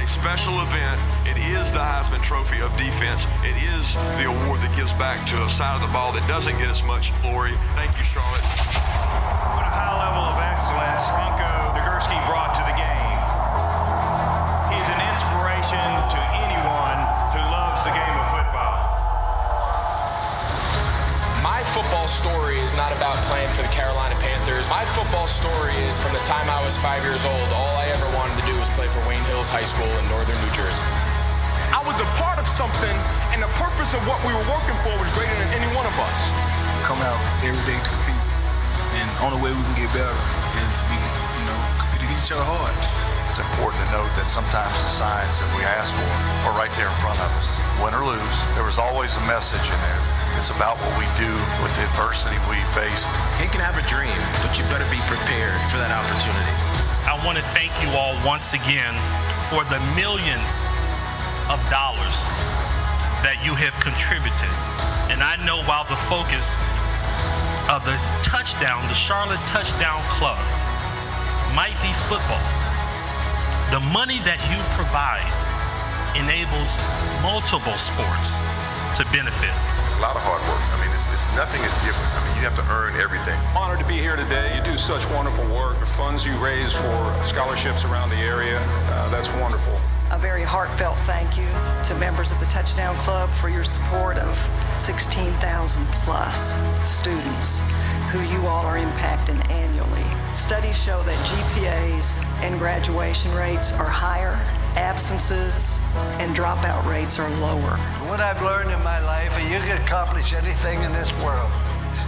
a special event. It is the Heisman Trophy of defense. It is the award that gives back to a side of the ball that doesn't get as much glory. Thank you, Charlotte. What a high level of excellence Bronco Nagurski brought to the game. He's an inspiration to anyone who loves the game of football. My football story is not about playing for the Carolina Panthers. My football story is from the time I was 5 years old. All I ever wanted to do was play for Wayne Hills High School in northern New Jersey. I was a part of something, and the purpose of what we were working for was greater than any one of us. Come out every day to compete, and the only way we can get better is to be, compete against each other hard. It's important to note that sometimes the signs that we ask for are right there in front of us. Win or lose, there was always a message in there. It's about what we do with the adversity we face. You can have a dream, but you better be prepared for that opportunity. I want to thank you all once again for the millions of dollars that you have contributed. And I know while the focus of the Charlotte Touchdown Club might be football, the money that you provide enables multiple sports to benefit. It's a lot of hard work. I mean, it's nothing is given. I mean, you have to earn everything. Honored to be here today. You do such wonderful work. The funds you raise for scholarships around the area, that's wonderful. A very heartfelt thank you to members of the Touchdown Club for your support of 16,000 plus students who you all are impacting annually. Studies show that GPAs and graduation rates are higher, absences and dropout rates are lower. What I've learned in my life is you can accomplish anything in this world.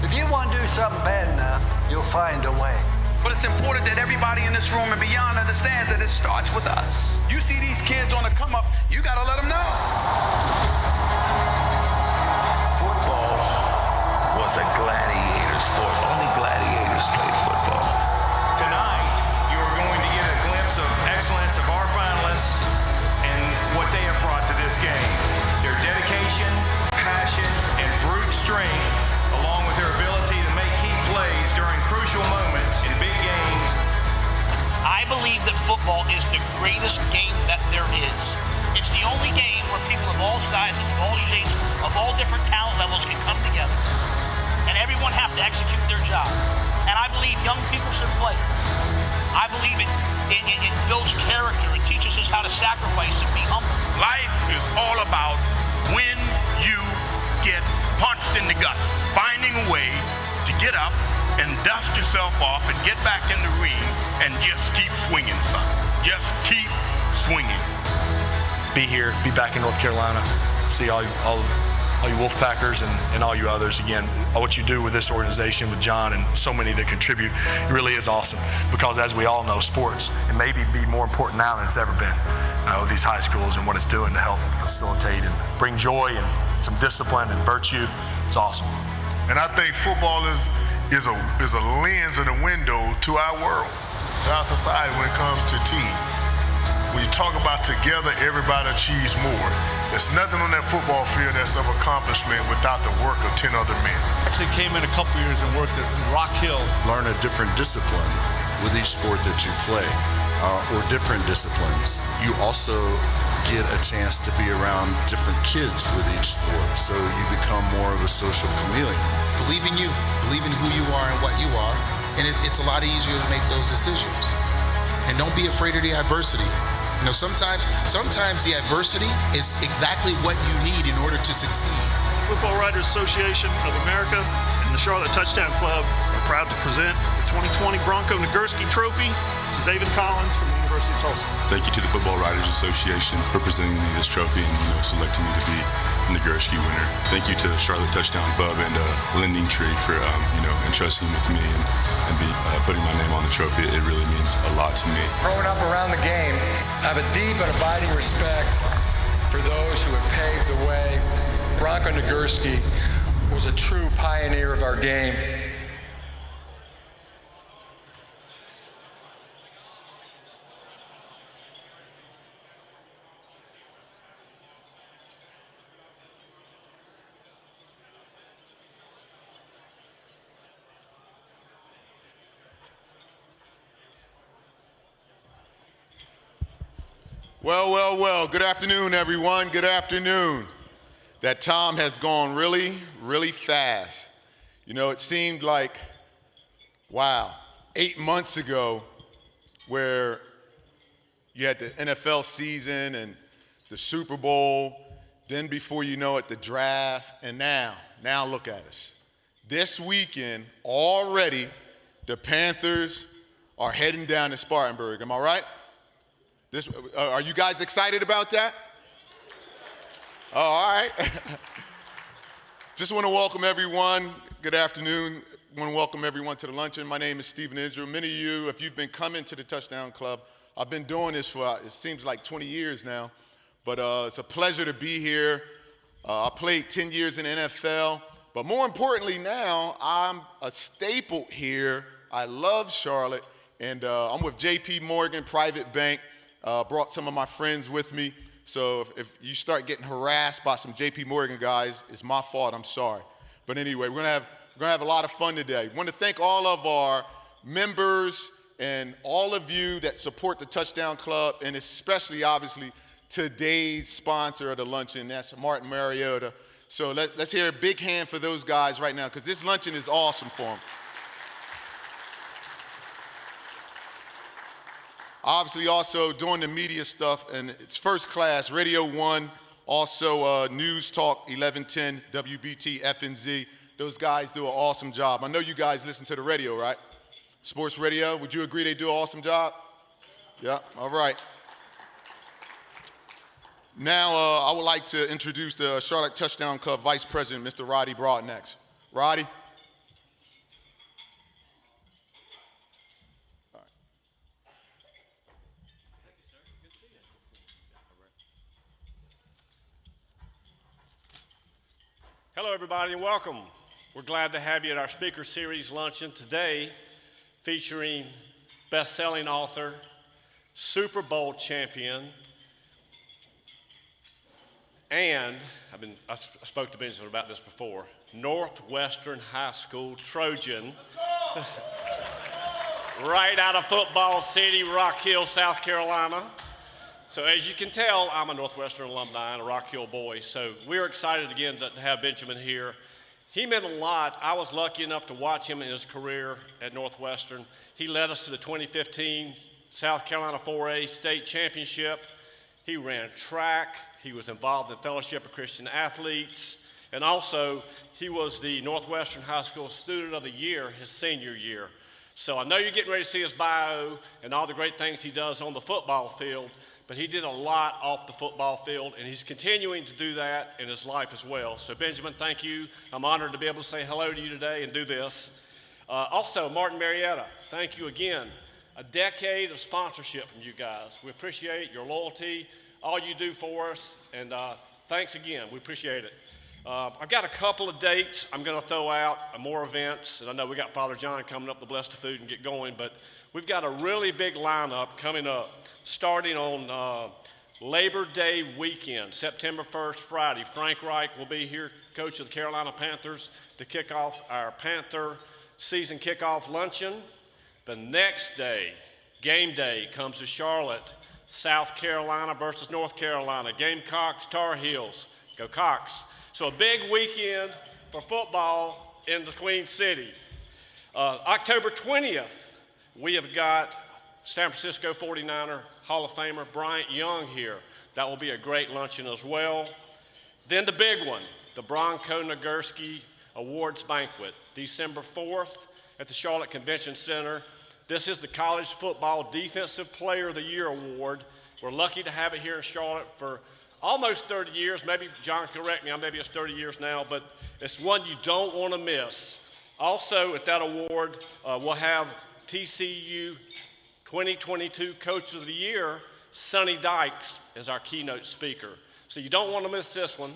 If you want to do something bad enough, you'll find a way. But it's important that everybody in this room and beyond understands that it starts with us. You see these kids on the come up, you gotta let them know. Football was a gladiator sport. Only gladiators played football. Tonight, you are going to get a glimpse of excellence of our finalists and what they have brought to this game. Their dedication, passion, and brute strength, along with their ability to make key plays during crucial moments in big games. I believe that football is the greatest game that there is. It's the only game where people of all sizes, of all shapes, of all different talent levels can come together. And everyone have to execute their job. And I believe young people should play. I believe it builds character. It teaches us how to sacrifice and be humble. Life is all about when you get punched in the gut, finding a way to get up and dust yourself off and get back in the ring and just keep swinging, son. Just keep swinging. Be here, be back in North Carolina, see all you Wolfpackers and all you others. Again, what you do with this organization, with John and so many that contribute, it really is awesome. Because as we all know, sports, and maybe be more important now than it's ever been, these high schools and what it's doing to help facilitate and bring joy and some discipline and virtue. It's awesome. And I think football is a lens and a window to our world, to our society when it comes to team. When you talk about together, everybody achieves more. There's nothing on that football field that's of accomplishment without the work of 10 other men. Actually came in a couple years and worked at Rock Hill. Learn a different discipline with each sport that you play, or different disciplines. You also get a chance to be around different kids with each sport, so you become more of a social chameleon. Believe in you, believe in who you are and what you are, and it's a lot easier to make those decisions. And don't be afraid of the adversity. Sometimes the adversity is exactly what you need in order to succeed. Football Writers Association of America and the Charlotte Touchdown Club are proud to present the 2020 Bronco Nagurski Trophy to Zaven Collins from the University of Tulsa. Thank you to the Football Writers Association for presenting me this trophy and selecting me to be a Nagurski winner. Thank you to the Charlotte Touchdown Club and Lending Tree for entrusting with me and putting my name on the trophy. It really means a lot to me. Growing up around the game, I have a deep and abiding respect for those who have paved the way. Bronco Nagurski was a true pioneer of our game. Well. Good afternoon, everyone. Good afternoon. That time has gone really, really fast. You know, it seemed like, 8 months ago where you had the NFL season and the Super Bowl, then before you know it, the draft, and now look at us. This weekend, already, the Panthers are heading down to Spartanburg. Am I right? Are you guys excited about that? Oh, all right. Just want to welcome everyone. Good afternoon. Want to welcome everyone to the luncheon. My name is Stephen Israel. Many of you, if you've been coming to the Touchdown Club, I've been doing this for, it seems like 20 years now, but it's a pleasure to be here. I played 10 years in the NFL, but more importantly now, I'm a staple here. I love Charlotte, and I'm with JP Morgan Private Bank. Brought some of my friends with me, so if you start getting harassed by some JP Morgan guys, it's my fault, I'm sorry. But anyway, we're gonna have a lot of fun today. I want to thank all of our members and all of you that support the Touchdown Club, and especially, obviously, today's sponsor of the luncheon, that's Martin Mariota. So let's hear a big hand for those guys right now, because this luncheon is awesome for them. Obviously, also doing the media stuff, and it's first class, Radio 1, also News Talk 1110, WBT, FNZ. Those guys do an awesome job. I know you guys listen to the radio, right? Sports radio, would you agree they do an awesome job? Yeah, all right. Now, I would like to introduce the Charlotte Touchdown Club Vice President, Mr. Roddy Broadnax. Roddy? Hello, everybody, and welcome. We're glad to have you at our Speaker Series luncheon today, featuring best-selling author, Super Bowl champion, and I spoke to Benjamin about this before, Northwestern High School Trojan, right out of Football City, Rock Hill, South Carolina. So as you can tell, I'm a Northwestern alumni and a Rock Hill boy, so we're excited again to have Benjamin here. He meant a lot. I was lucky enough to watch him in his career at Northwestern. He led us to the 2015 South Carolina 4A state championship. He ran track. He was involved in Fellowship of Christian Athletes. And also, he was the Northwestern High School Student of the Year his senior year. So I know you're getting ready to see his bio and all the great things he does on the football field, but he did a lot off the football field, and he's continuing to do that in his life as well. So Benjamin, thank you. I'm honored to be able to say hello to you today and do this. Also, Martin Marietta, thank you again. A decade of sponsorship from you guys. We appreciate your loyalty, all you do for us, and thanks again. We appreciate it. I've got a couple of dates I'm going to throw out, more events, and I know we got Father John coming up to bless the food and get going, but we've got a really big lineup coming up, starting on Labor Day weekend, September 1st, Friday. Frank Reich will be here, coach of the Carolina Panthers, to kick off our Panther season kickoff luncheon. The next day, game day, comes to Charlotte, South Carolina versus North Carolina. Gamecocks, Tar Heels, go Cox. So a big weekend for football in the Queen City. October 20th, we have got San Francisco 49er Hall of Famer Bryant Young here. That will be a great luncheon as well. Then the big one, the Bronco Nagurski Awards Banquet, December 4th at the Charlotte Convention Center. This is the College Football Defensive Player of the Year Award. We're lucky to have it here in Charlotte for almost 30 years. Maybe John can correct me, maybe it's 30 years now, but it's one you don't want to miss. Also at that award, we'll have TCU 2022 Coach of the Year, Sonny Dykes, as our keynote speaker. So you don't want to miss this one.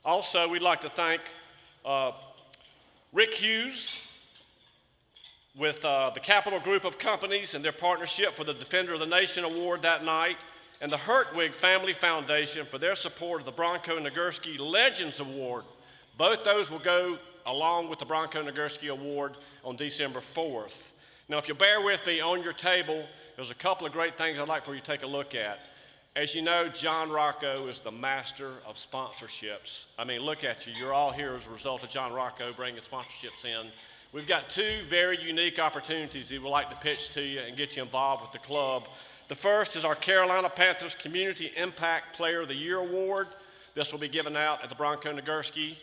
Also, we'd like to thank Rick Hughes with the Capital Group of Companies and their partnership for the Defender of the Nation Award that night, and the Hertwig Family Foundation for their support of the Bronco Nagurski Legends Award. Both those will go along with the Bronco Nagurski Award on December 4th. Now, if you'll bear with me, on your table, there's a couple of great things I'd like for you to take a look at. As you know, John Rocco is the master of sponsorships. I mean, look at you. You're all here as a result of John Rocco bringing sponsorships in. We've got two very unique opportunities he would like to pitch to you and get you involved with the club. The first is our Carolina Panthers Community Impact Player of the Year Award. This will be given out at the Bronco Nagurski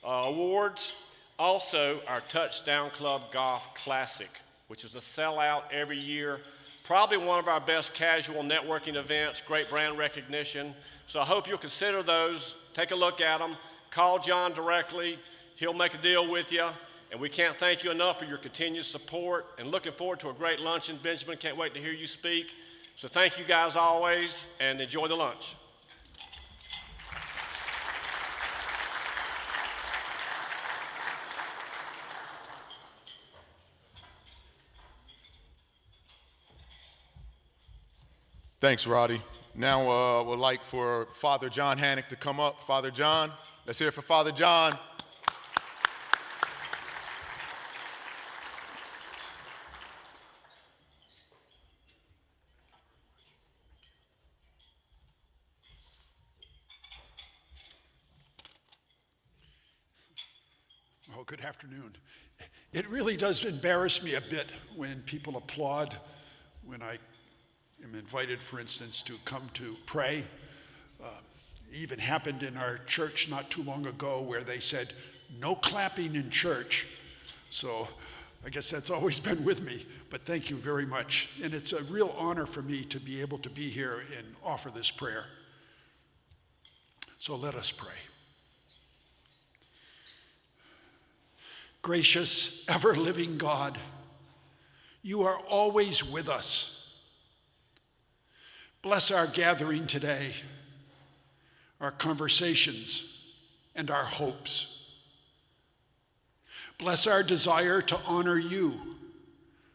Awards. Also, our Touchdown Club Golf Classic, which is a sellout every year. Probably one of our best casual networking events, great brand recognition. So I hope you'll consider those, take a look at them, call John directly, he'll make a deal with you. And we can't thank you enough for your continued support and looking forward to a great luncheon. Benjamin, can't wait to hear you speak. So thank you guys always and enjoy the lunch. Thanks, Roddy. Now we'd like for Father John Hannock to come up. Father John, let's hear it for Father John. Oh, good afternoon. It really does embarrass me a bit when people applaud when I am invited, for instance, to come to pray. It even happened in our church not too long ago where they said, no clapping in church. So I guess that's always been with me, but thank you very much. And it's a real honor for me to be able to be here and offer this prayer. So let us pray. Gracious, ever-living God, you are always with us. Bless our gathering today, our conversations, and our hopes. Bless our desire to honor you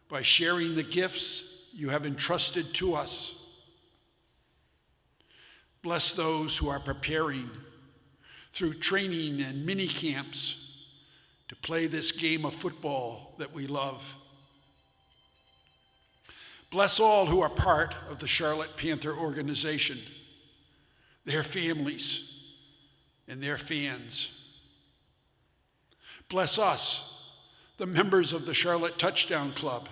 by sharing the gifts you have entrusted to us. Bless those who are preparing through training and mini camps to play this game of football that we love. Bless all who are part of the Charlotte Panther organization, their families, and their fans. Bless us, the members of the Charlotte Touchdown Club.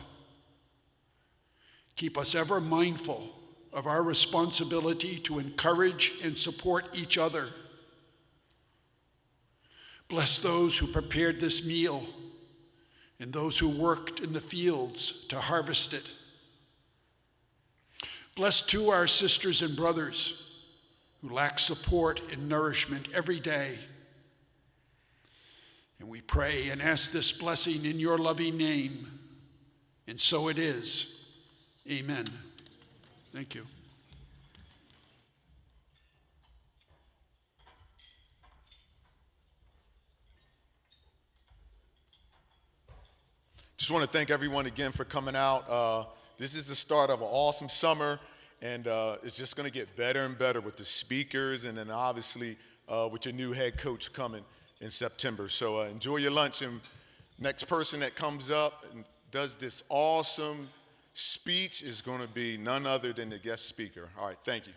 Keep us ever mindful of our responsibility to encourage and support each other. Bless those who prepared this meal and those who worked in the fields to harvest it. Bless too our sisters and brothers who lack support and nourishment every day. And we pray and ask this blessing in your loving name. And so it is. Amen. Thank you. Just want to thank everyone again for coming out. This is the start of an awesome summer, and it's just going to get better and better with the speakers and then obviously with your new head coach coming in September. So enjoy your lunch, and next person that comes up and does this awesome speech is going to be none other than the guest speaker. All right, thank you.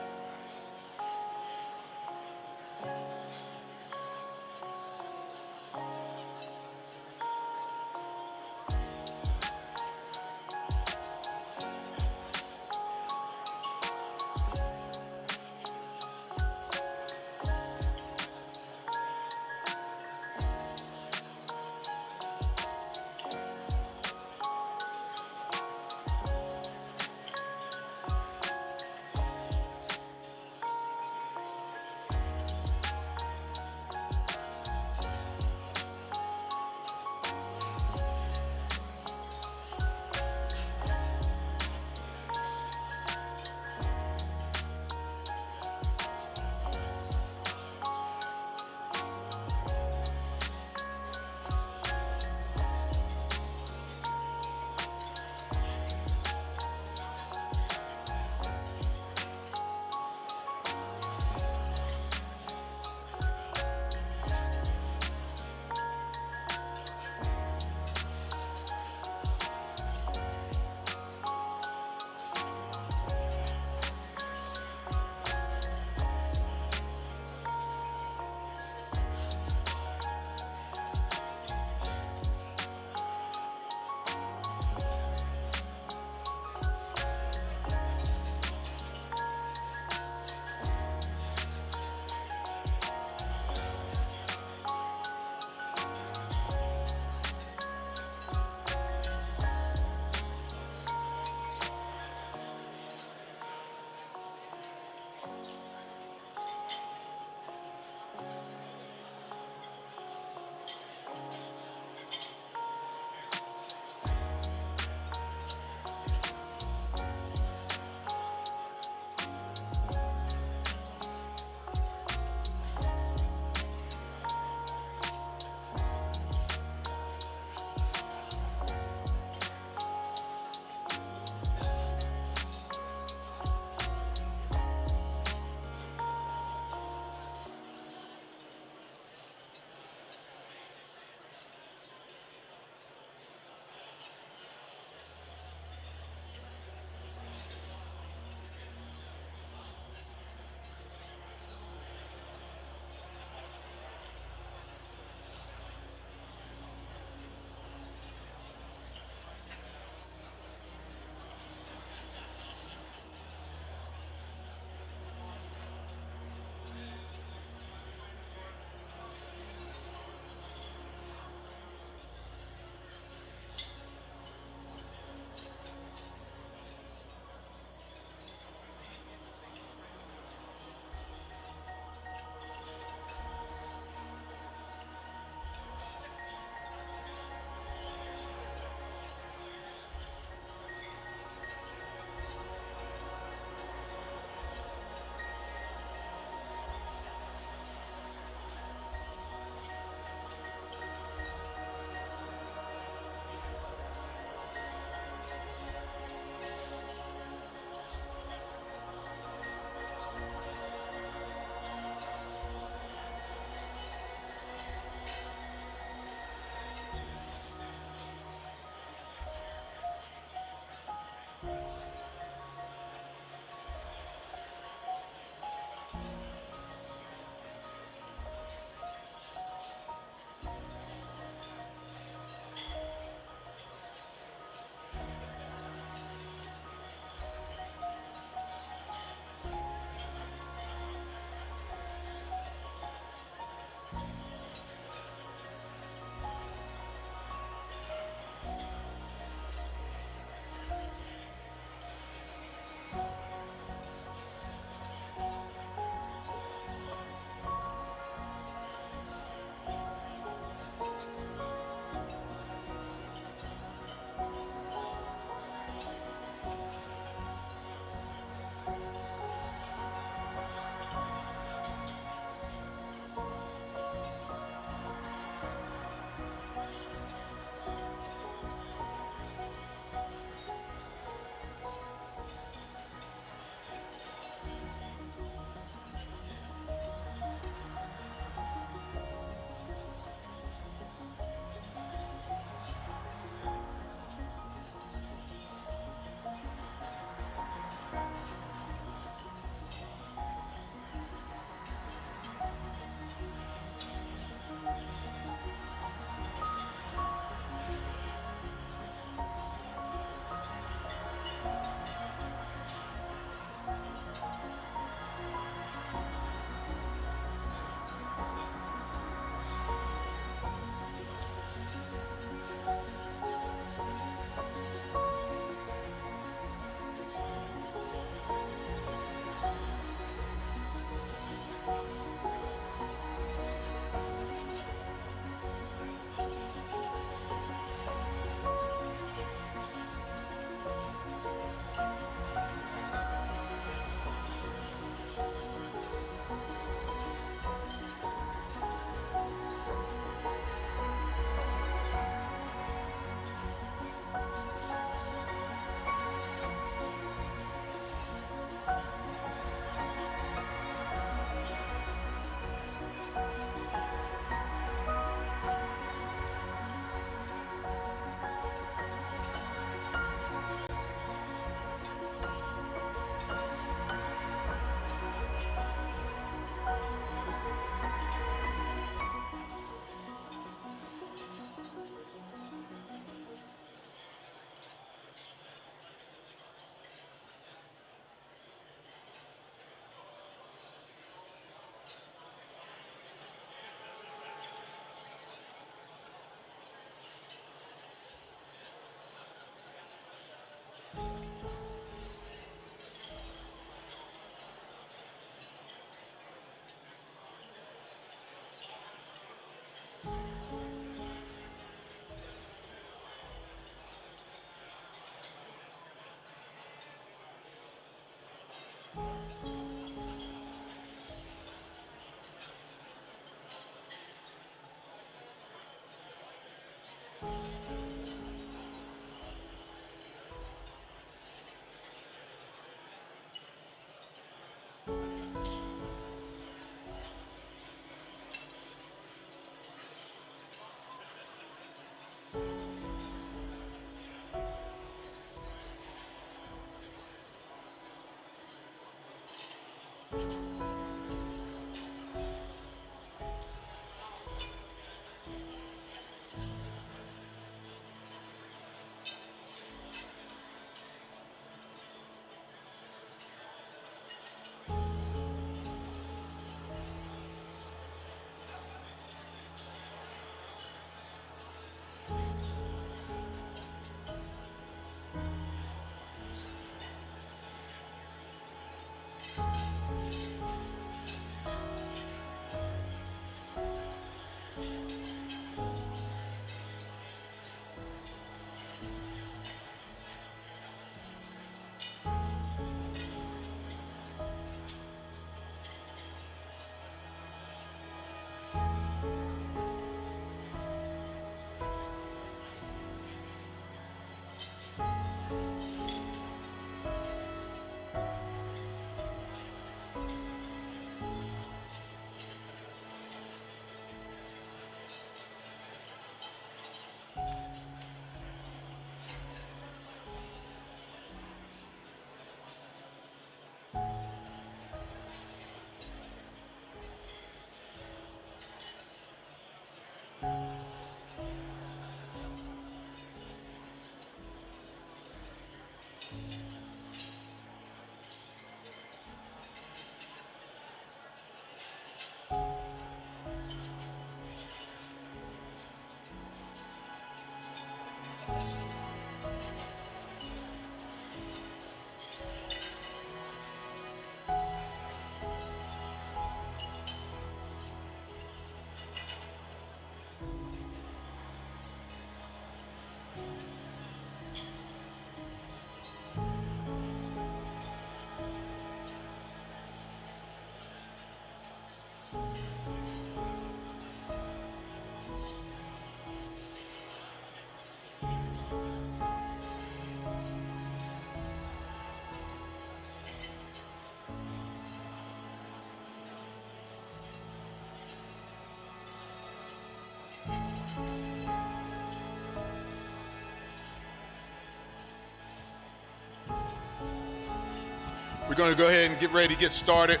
We're going to go ahead and get ready to get started.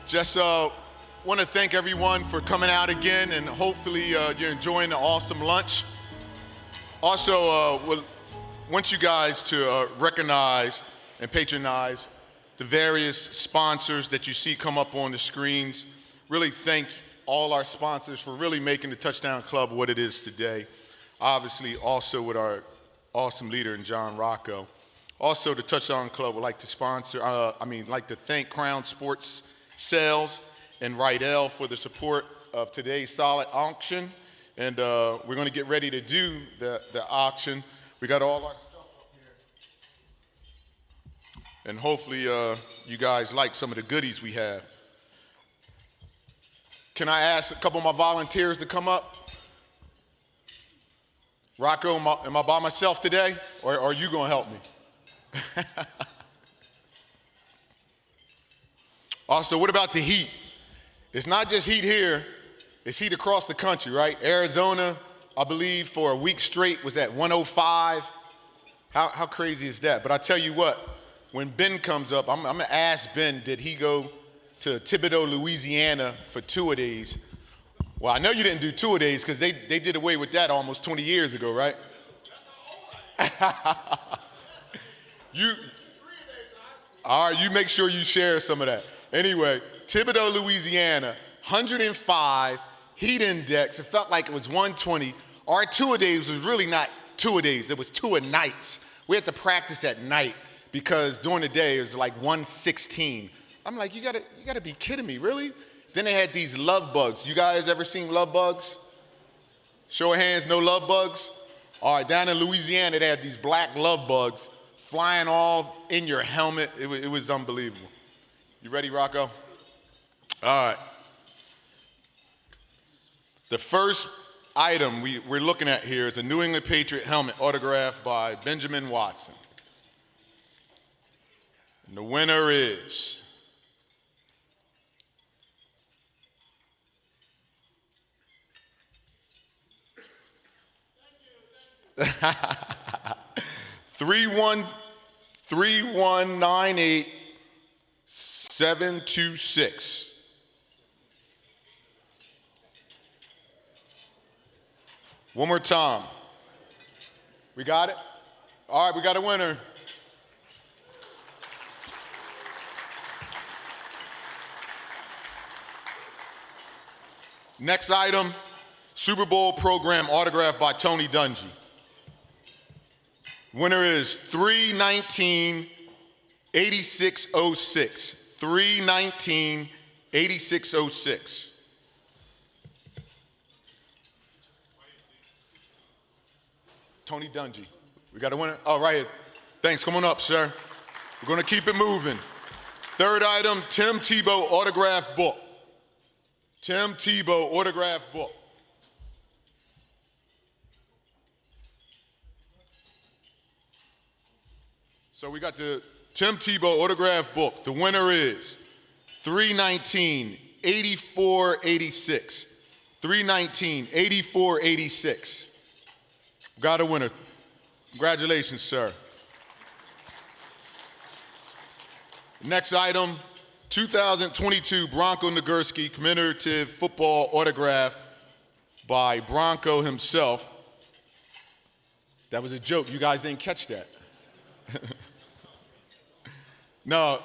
Just want to thank everyone for coming out again, and hopefully you're enjoying the awesome lunch. Also, want you guys to recognize and patronize the various sponsors that you see come up on the screens. Really thank all our sponsors for really making the Touchdown Club what it is today. Obviously, also with our awesome leader in John Rocco. Also, the Touchdown Club would like to thank Crown Sports Sales and Rydell for the support of today's solid auction. And we're going to get ready to do the auction. We got all our stuff up here. And hopefully you guys like some of the goodies we have. Can I ask a couple of my volunteers to come up? Rocco, am I by myself today, or are you going to help me? Also, what about the heat? It's not just heat here, it's heat across the country, right? Arizona, I believe, for a week straight was at 105. How crazy is that? But I tell you what, when Ben comes up, I'm going to ask Ben, did he go to Thibodaux, Louisiana for two-a-days? Well, I know you didn't do two-a-days because they did away with that almost 20 years ago, right? All right, you make sure you share some of that. Anyway, Thibodaux, Louisiana, 105, heat index. It felt like it was 120. Our two-a-days was really not two-a-days. It was two-a-nights. We had to practice at night because during the day it was like 116. I'm like, you gotta be kidding me, really? Then they had these love bugs. You guys ever seen love bugs? Show of hands, no love bugs? All right, down in Louisiana, they had these black love bugs flying all in your helmet. It was unbelievable. You ready, Rocco? All right. The first item we're looking at here is a New England Patriot helmet autographed by Benjamin Watson. And the winner is 3198-726. One more time. We got it? All right, we got a winner. Next item, Super Bowl program autographed by Tony Dungy. Winner is 319-8606. 319-8606. Tony Dungy. We got a winner? Oh, right here. Thanks. Come on up, sir. We're going to keep it moving. Third item, Tim Tebow autograph book. Tim Tebow autograph book. So we got the Tim Tebow autograph book. The winner is 319-8486. 319-8486. Got a winner. Congratulations, sir. Next item, 2022 Bronco Nagurski commemorative football autograph by Bronco himself. That was a joke. You guys didn't catch that. No,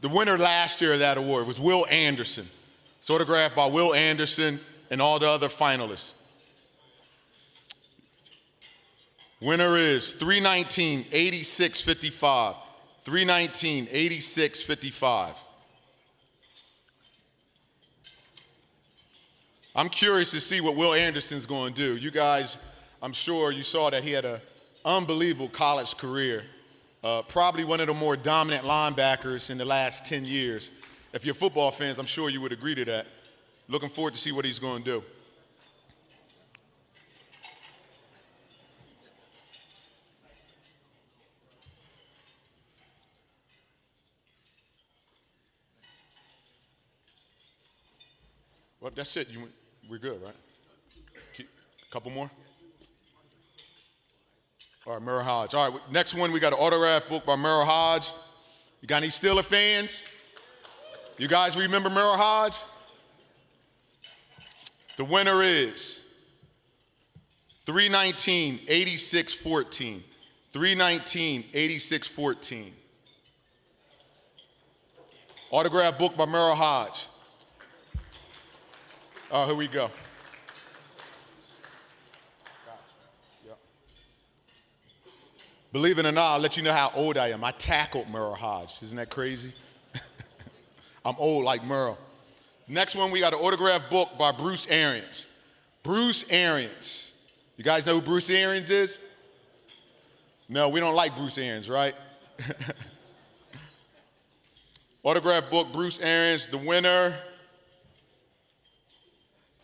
the winner last year of that award was Will Anderson. It's autographed by Will Anderson and all the other finalists. Winner is 319-8655. 319-8655. I'm curious to see what Will Anderson's going to do. You guys, I'm sure you saw that he had an unbelievable college career. Probably one of the more dominant linebackers in the last 10 years. If you're football fans, I'm sure you would agree to that. Looking forward to see what he's going to do. Well, that's it. We're good, right? A couple more? All right, Merrill Hodge. All right, next one, we got an autograph book by Merrill Hodge. You got any Steeler fans? You guys remember Merrill Hodge? The winner is 319-8614. 319-8614. Autograph book by Merrill Hodge. Oh, here we go. Believe it or not, I'll let you know how old I am. I tackled Merrill Hodge. Isn't that crazy? I'm old like Merrill. Next one, we got an autograph book by Bruce Arians. Bruce Arians. You guys know who Bruce Arians is? No, we don't like Bruce Arians, right? Autograph book, Bruce Arians. The winner,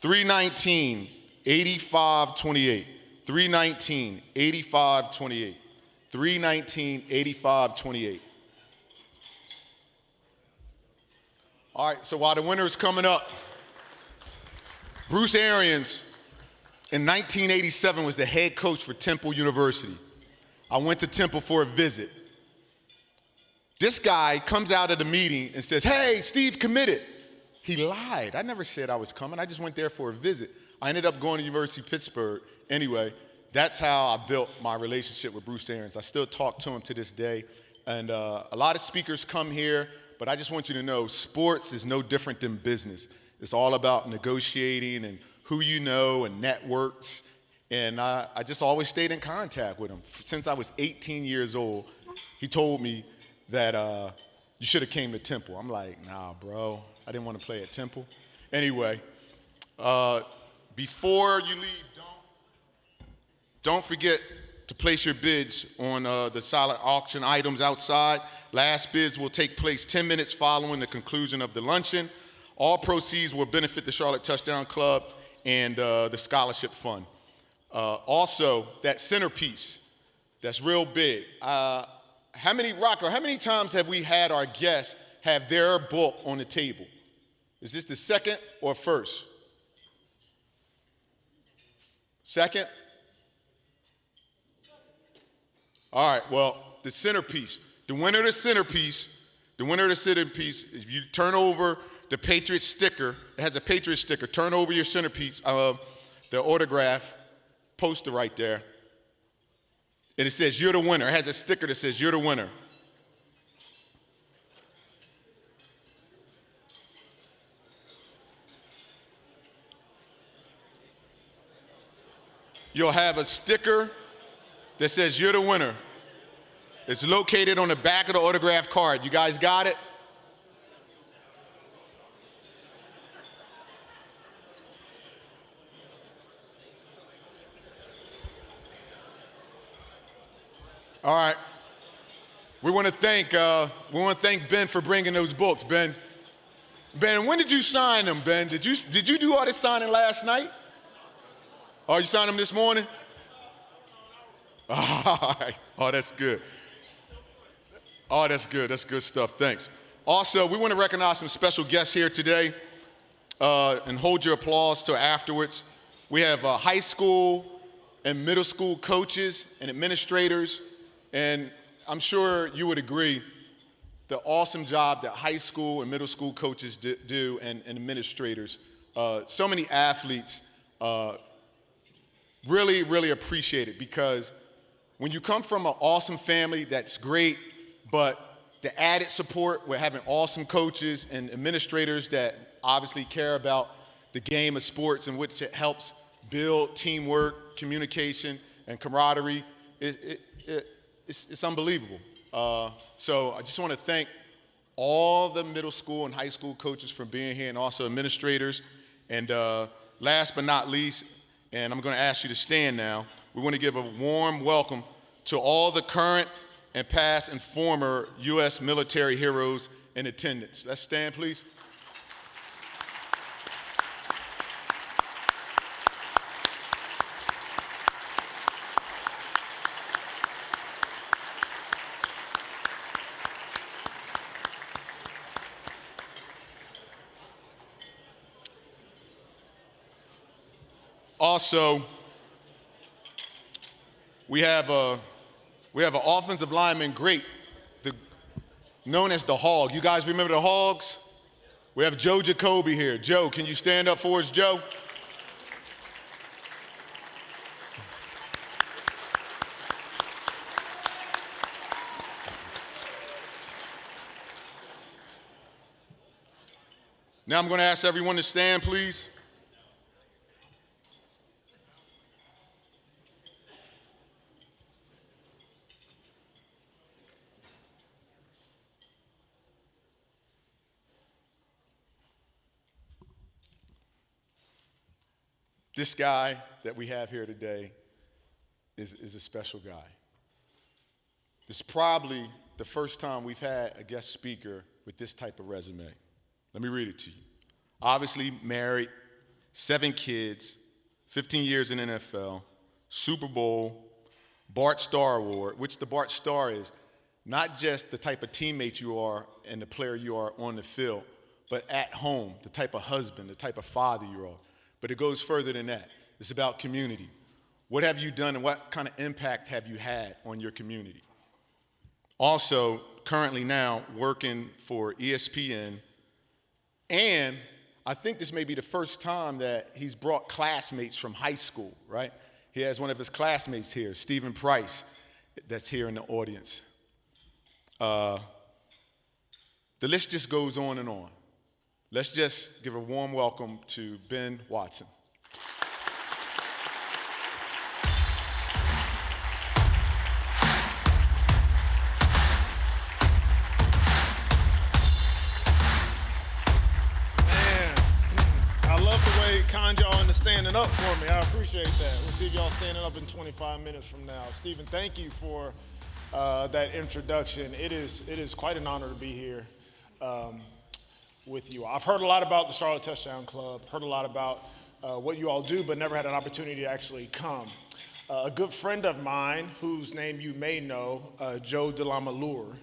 319-8528. 319-8528. 319-8528. All right, so while the winner is coming up, Bruce Arians in 1987 was the head coach for Temple University. I went to Temple for a visit. This guy comes out of the meeting and says, "Hey, Steve committed." He lied. I never said I was coming. I just went there for a visit. I ended up going to University of Pittsburgh. Anyway, that's how I built my relationship with Bruce Arians. I still talk to him to this day. And a lot of speakers come here, but I just want you to know sports is no different than business. It's all about negotiating and who you know and networks. And I just always stayed in contact with him. Since I was 18 years old, he told me that you should have came to Temple. I'm like, nah, bro. I didn't want to play at Temple. Anyway, before you leave, don't forget to place your bids on the silent auction items outside. Last bids will take place 10 minutes following the conclusion of the luncheon. All proceeds will benefit the Charlotte Touchdown Club and the Scholarship Fund. Also, that centerpiece, that's real big. How many times have we had our guests have their book on the table? Is this the second or first? Second? All right, well, the centerpiece. The winner of the centerpiece, if you turn over the Patriots sticker, it has a Patriots sticker, turn over your centerpiece, the autograph poster right there, and it says, you're the winner. It has a sticker that says, you're the winner. You'll have a sticker that says, you're the winner. It's located on the back of the autograph card. You guys got it? All right. We want to thank Ben for bringing those books. Ben, when did you sign them, Ben? Did you do all this signing last night? Oh, you signed them this morning? All right. Oh, that's good. Oh, that's good. That's good stuff. Thanks. Also, we want to recognize some special guests here today and hold your applause till afterwards. We have high school and middle school coaches and administrators, and I'm sure you would agree the awesome job that high school and middle school coaches do and administrators. So many athletes really, really appreciate it, because when you come from an awesome family, that's great, but the added support, we're having awesome coaches and administrators that obviously care about the game of sports, in which it helps build teamwork, communication, and camaraderie. It's unbelievable. So I just want to thank all the middle school and high school coaches for being here, and also administrators. And last but not least, and I'm going to ask you to stand now, we want to give a warm welcome to all the current and past and former U.S. military heroes in attendance. Let's stand, please. Also, we have an offensive lineman great, known as the Hog. You guys remember the Hogs? We have Joe Jacoby here. Joe, can you stand up for us, Joe? Now I'm going to ask everyone to stand, please. This guy that we have here today is a special guy. This is probably the first time we've had a guest speaker with this type of resume. Let me read it to you. Obviously married, 7 kids, 15 years in NFL, Super Bowl, Bart Starr Award, which the Bart Starr is not just the type of teammate you are and the player you are on the field, but at home, the type of husband, the type of father you are. But it goes further than that. It's about community. What have you done and what kind of impact have you had on your community? Also, currently now working for ESPN, and I think this may be the first time that he's brought classmates from high school, right? He has one of his classmates here, Stephen Price, that's here in the audience. The list just goes on and on. Let's just give a warm welcome to Ben Watson. Kind y'all into standing up for me. I appreciate that. We'll see if y'all standing up in 25 minutes from now. Stephen, thank you for that introduction. It is quite an honor to be here with you. I've heard a lot about the Charlotte Touchdown Club, heard a lot about what you all do, but never had an opportunity to actually come. A good friend of mine, whose name you may know, Joe DeLamalure,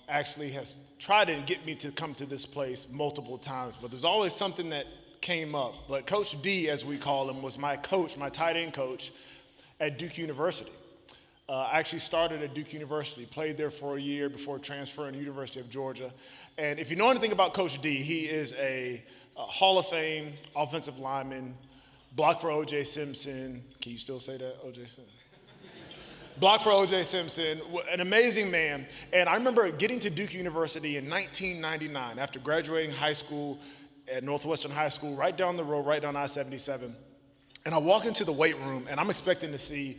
actually has tried to get me to come to this place multiple times, but there's always something that came up. But Coach D, as we call him, was my coach, my tight end coach at Duke University. I actually started at Duke University, played there for a year before transferring to the University of Georgia. And if you know anything about Coach D, he is a Hall of Fame offensive lineman, blocked for O.J. Simpson. Can you still say that, O.J. Simpson? Blocked for O.J. Simpson, an amazing man. And I remember getting to Duke University in 1999 after graduating high school at Northwestern High School, right down the road, right down I-77. And I walk into the weight room, and I'm expecting to see,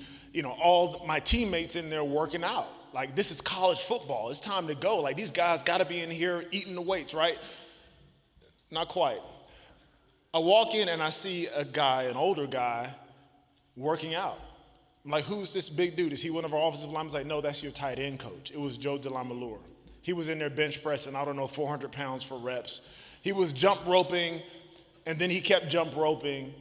all my teammates in there working out. Like, this is college football. It's time to go. Like, these guys got to be in here eating the weights, right? Not quite. I walk in, and I see a guy, an older guy, working out. I'm like, who's this big dude? Is he one of our offensive linemen? I was like, no, that's your tight end coach. It was Joe DeLamalure. He was in there bench pressing, 400 pounds for reps. He was jump roping, and then he kept jump roping.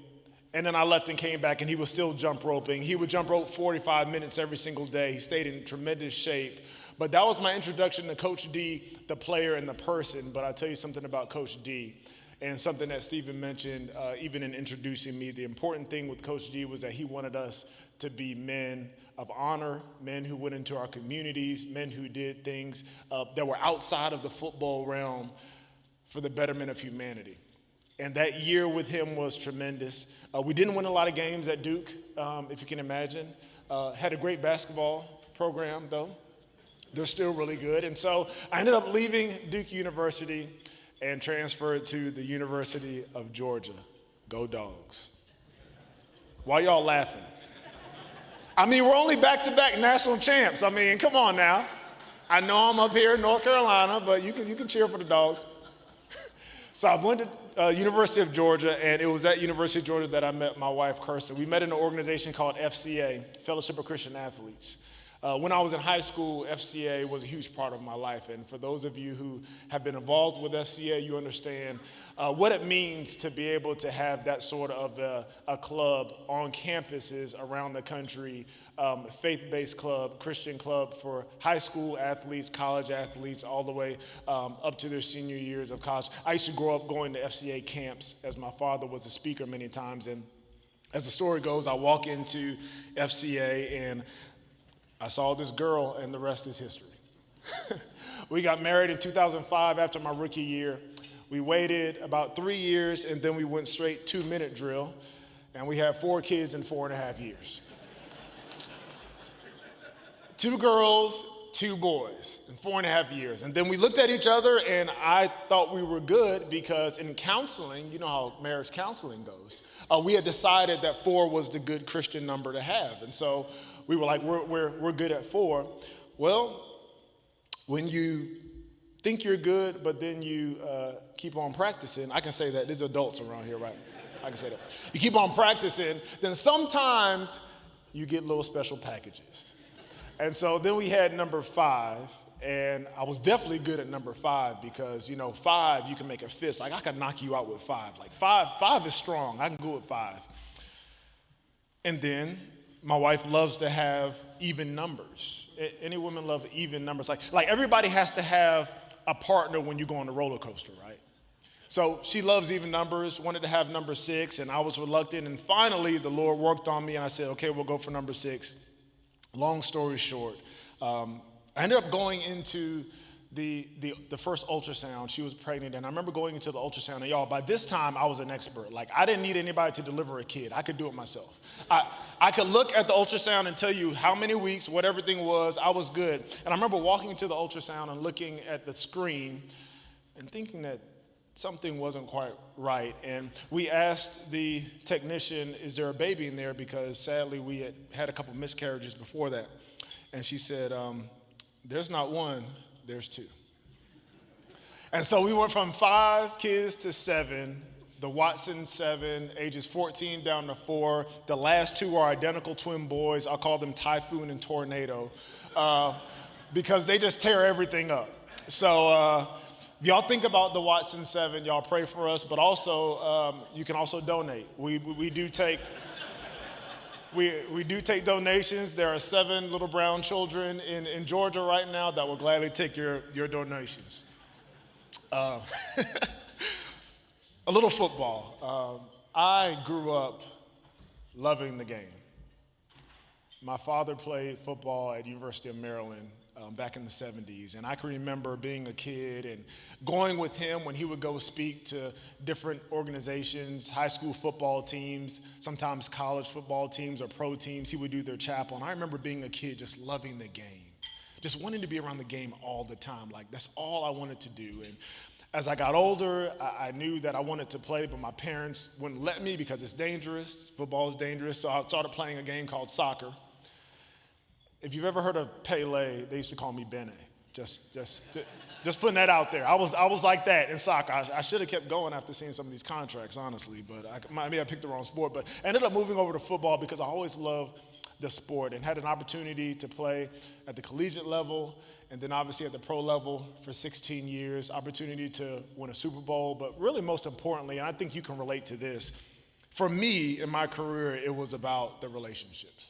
And then I left and came back, and he was still jump roping. He would jump rope 45 minutes every single day. He stayed in tremendous shape. But that was my introduction to Coach D, the player and the person. But I'll tell you something about Coach D, and something that Stephen mentioned, even in introducing me. The important thing with Coach D was that he wanted us to be men of honor, men who went into our communities, men who did things that were outside of the football realm for the betterment of humanity. And that year with him was tremendous. We didn't win a lot of games at Duke, if you can imagine. Had a great basketball program, though. They're still really good. And so I ended up leaving Duke University and transferred to the University of Georgia. Go Dogs. Why y'all laughing? I mean, we're only back-to-back national champs. I mean, come on now. I know I'm up here in North Carolina, but you can cheer for the Dogs. So I went to University of Georgia, and it was at University of Georgia that I met my wife, Kirsten. We met in an organization called FCA, Fellowship of Christian Athletes. When I was in high school, FCA was a huge part of my life. And for those of you who have been involved with FCA, you understand what it means to be able to have that sort of a club on campuses around the country, faith-based club, Christian club for high school athletes, college athletes, all the way up to their senior years of college. I used to grow up going to FCA camps as my father was a speaker many times. And as the story goes, I walk into FCA and I saw this girl, and the rest is history. We got married in 2005 after my rookie year. We waited about 3 years, and then we went straight 2-minute drill, and we had 4 kids in 4.5 years. 2 girls, 2 boys in 4.5 years. And then we looked at each other, and I thought we were good because in counseling, you know how marriage counseling goes, we had decided that 4 was the good Christian number to have. And so we were like, we're good at 4. Well, when you think you're good, but then you keep on practicing, I can say that, there's adults around here, right? I can say that. You keep on practicing, then sometimes you get little special packages. And so then we had number 5, and I was definitely good at number 5 because, 5, you can make a fist. Like, I can knock you out with 5. Like, 5 is strong. I can go with 5. And then my wife loves to have even numbers. Any women love even numbers. Like everybody has to have a partner when you go on the roller coaster, right? So she loves even numbers, wanted to have number 6, and I was reluctant. And finally, the Lord worked on me, and I said, okay, we'll go for number 6. Long story short, I ended up going into the first ultrasound. She was pregnant, and I remember going into the ultrasound, and y'all, by this time, I was an expert. Like, I didn't need anybody to deliver a kid. I could do it myself. I could look at the ultrasound and tell you how many weeks, what everything was. I was good. And I remember walking into the ultrasound and looking at the screen and thinking that something wasn't quite right. And we asked the technician, is there a baby in there? Because sadly, we had a couple miscarriages before that. And she said, there's not 1, there's 2. And so we went from 5 kids to 7. The Watson 7, ages 14 down to 4. The last 2 are identical twin boys. I call them Typhoon and Tornado because they just tear everything up. So y'all think about the Watson 7. Y'all pray for us, but also you can also donate. We do take we do take donations. There are 7 little brown children in Georgia right now that will gladly take your donations. A little football. I grew up loving the game. My father played football at University of Maryland back in the 70s, and I can remember being a kid and going with him when he would go speak to different organizations, high school football teams, sometimes college football teams or pro teams. He would do their chapel, and I remember being a kid just loving the game, just wanting to be around the game all the time. Like, that's all I wanted to do. And as I got older, I knew that I wanted to play, but my parents wouldn't let me because it's dangerous. Football is dangerous, so I started playing a game called soccer. If you've ever heard of Pele, they used to call me Bene. Just putting that out there. I was like that in soccer. I should have kept going after seeing some of these contracts, honestly, but maybe I picked the wrong sport. But I ended up moving over to football because I always loved the sport and had an opportunity to play at the collegiate level and then obviously at the pro level for 16 years, opportunity to win a Super Bowl, but really most importantly, and I think you can relate to this, for me in my career, it was about the relationships.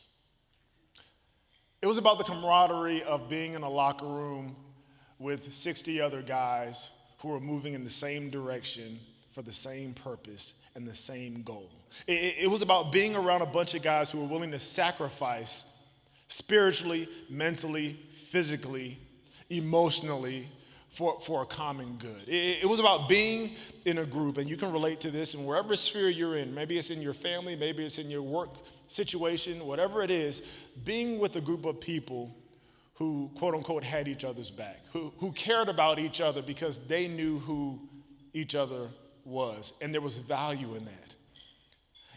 It was about the camaraderie of being in a locker room with 60 other guys who were moving in the same direction for the same purpose and the same goal. It was about being around a bunch of guys who were willing to sacrifice spiritually, mentally, physically, emotionally for a common good. It was about being in a group, and you can relate to this in wherever sphere you're in. Maybe it's in your family, maybe it's in your work situation, whatever it is, being with a group of people who, quote unquote, had each other's back, who cared about each other because they knew who each other was, and there was value in that.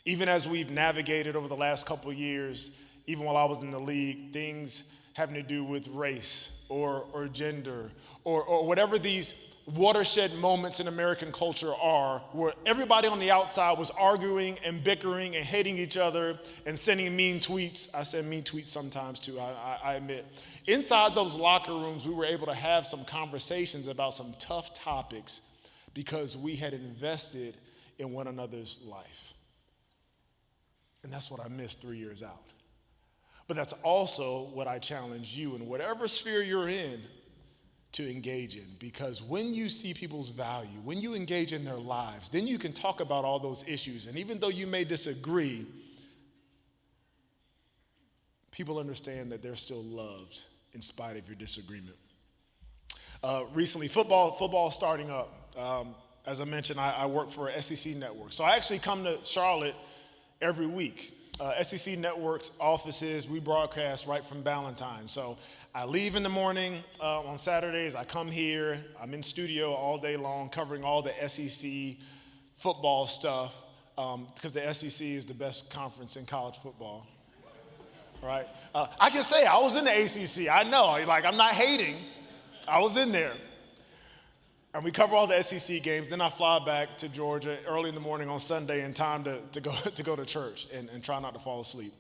Even as we've navigated over the last couple of years, even while I was in the league, things having to do with race or gender or whatever these watershed moments in American culture are, where everybody on the outside was arguing and bickering and hating each other and sending mean tweets. I send mean tweets sometimes too, I admit. Inside those locker rooms, we were able to have some conversations about some tough topics because we had invested in one another's life. And that's what I missed 3 years out. But that's also what I challenge you in whatever sphere you're in to engage in, because when you see people's value, when you engage in their lives, then you can talk about all those issues. And even though you may disagree, people understand that they're still loved in spite of your disagreement. Recently, football starting up. As I mentioned, I work for SEC Network. So I actually come to Charlotte every week. SEC Network's offices, we broadcast right from Ballantyne. So I leave in the morning on Saturdays. I come here. I'm in studio all day long covering all the SEC football stuff because the SEC is the best conference in college football, right? I can say I was in the ACC. I know, like, I'm not hating. I was in there. And we cover all the SEC games. Then I fly back to Georgia early in the morning on Sunday in time to go to church and try not to fall asleep.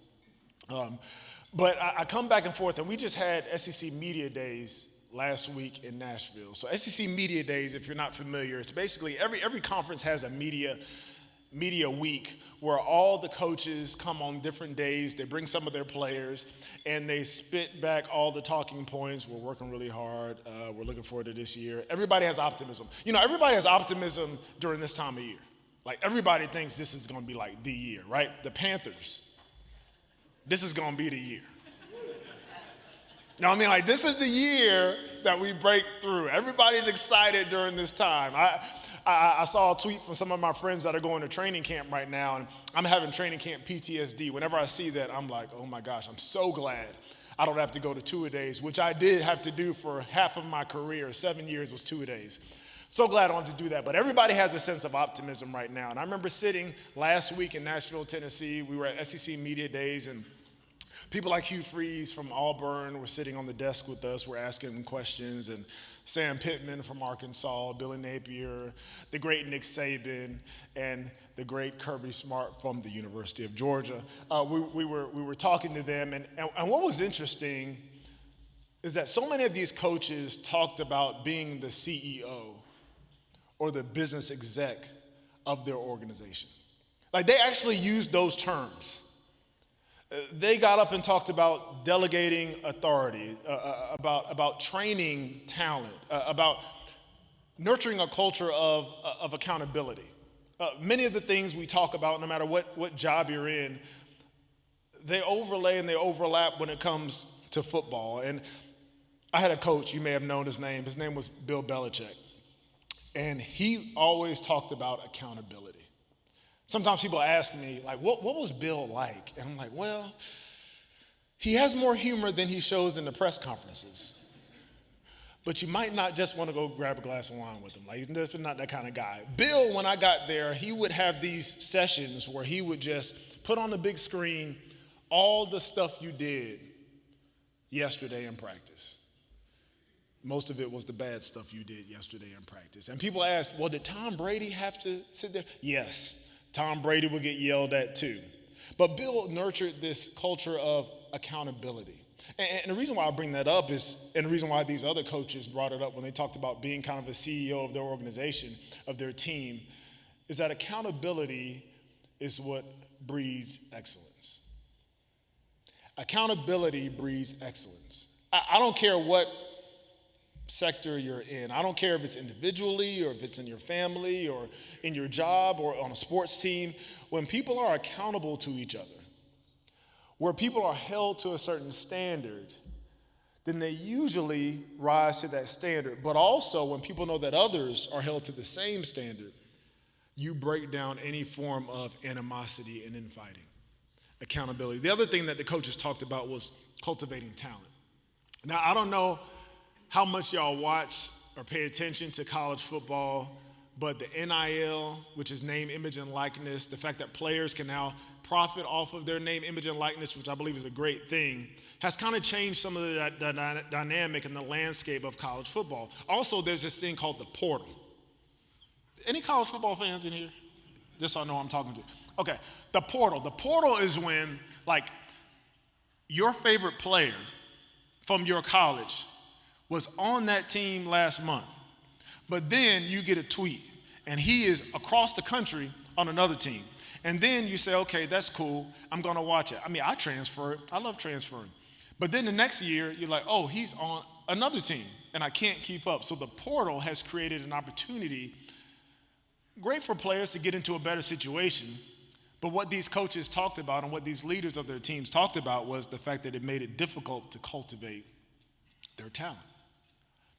But I come back and forth, and we just had SEC Media Days last week in Nashville. So SEC Media Days, if you're not familiar, it's basically every conference has a media week where all the coaches come on different days. They bring some of their players, and they spit back all the talking points. We're working really hard. We're looking forward to this year. Everybody has optimism. You know, everybody has optimism during this time of year. Like, everybody thinks this is going to be like the year, right? The Panthers. This is going to be the year. You know what I mean? Like, this is the year that we break through. Everybody's excited during this time. I saw a tweet from some of my friends that are going to training camp right now, and I'm having training camp PTSD. Whenever I see that, I'm like, oh my gosh, I'm so glad I don't have to go to two-a-days, which I did have to do for half of my career. 7 years was two-a-days. So glad I don't have to do that. But everybody has a sense of optimism right now. And I remember sitting last week in Nashville, Tennessee. We were at SEC Media Days, and people like Hugh Freeze from Auburn were sitting on the desk with us. We're asking them questions. And Sam Pittman from Arkansas, Billy Napier, the great Nick Saban, and the great Kirby Smart from the University of Georgia. We were talking to them. And what was interesting is that so many of these coaches talked about being the CEO or the business exec of their organization. Like, they actually used those terms. They got up and talked about delegating authority, about training talent, about nurturing a culture of accountability. Many of the things we talk about, no matter what job you're in, they overlay and they overlap when it comes to football. And I had a coach, you may have known his name. His name was Bill Belichick. And he always talked about accountability. Sometimes people ask me, like, what was Bill like? And I'm like, well, he has more humor than he shows in the press conferences. But you might not just want to go grab a glass of wine with him. Like, he's not that kind of guy. Bill, when I got there, he would have these sessions where he would just put on the big screen all the stuff you did yesterday in practice. Most of it was the bad stuff you did yesterday in practice. And people ask, well, did Tom Brady have to sit there? Yes, Tom Brady would get yelled at too. But Bill nurtured this culture of accountability. And the reason why I bring that up is, and the reason why these other coaches brought it up when they talked about being kind of a CEO of their organization, of their team, is that accountability is what breeds excellence. Accountability breeds excellence. I don't care what sector you're in. I don't care if it's individually or if it's in your family or in your job or on a sports team. When people are accountable to each other, where people are held to a certain standard, then they usually rise to that standard. But also, when people know that others are held to the same standard, you break down any form of animosity and infighting. Accountability. The other thing that the coaches talked about was cultivating talent. Now, I don't know how much y'all watch or pay attention to college football, but the NIL, which is name, image, and likeness, the fact that players can now profit off of their name, image, and likeness, which I believe is a great thing, has kind of changed some of the dynamic and the landscape of college football. Also, there's this thing called the portal. Any college football fans in here? Just so I know who I'm talking to. Okay, the portal. The portal is when, like, your favorite player from your college was on that team last month, but then you get a tweet, and he is across the country on another team. And then you say, okay, that's cool. I'm going to watch it. I mean, I transferred. I love transferring. But then the next year, you're like, oh, he's on another team, and I can't keep up. So the portal has created an opportunity, great for players to get into a better situation. But what these coaches talked about and what these leaders of their teams talked about was the fact that it made it difficult to cultivate their talent,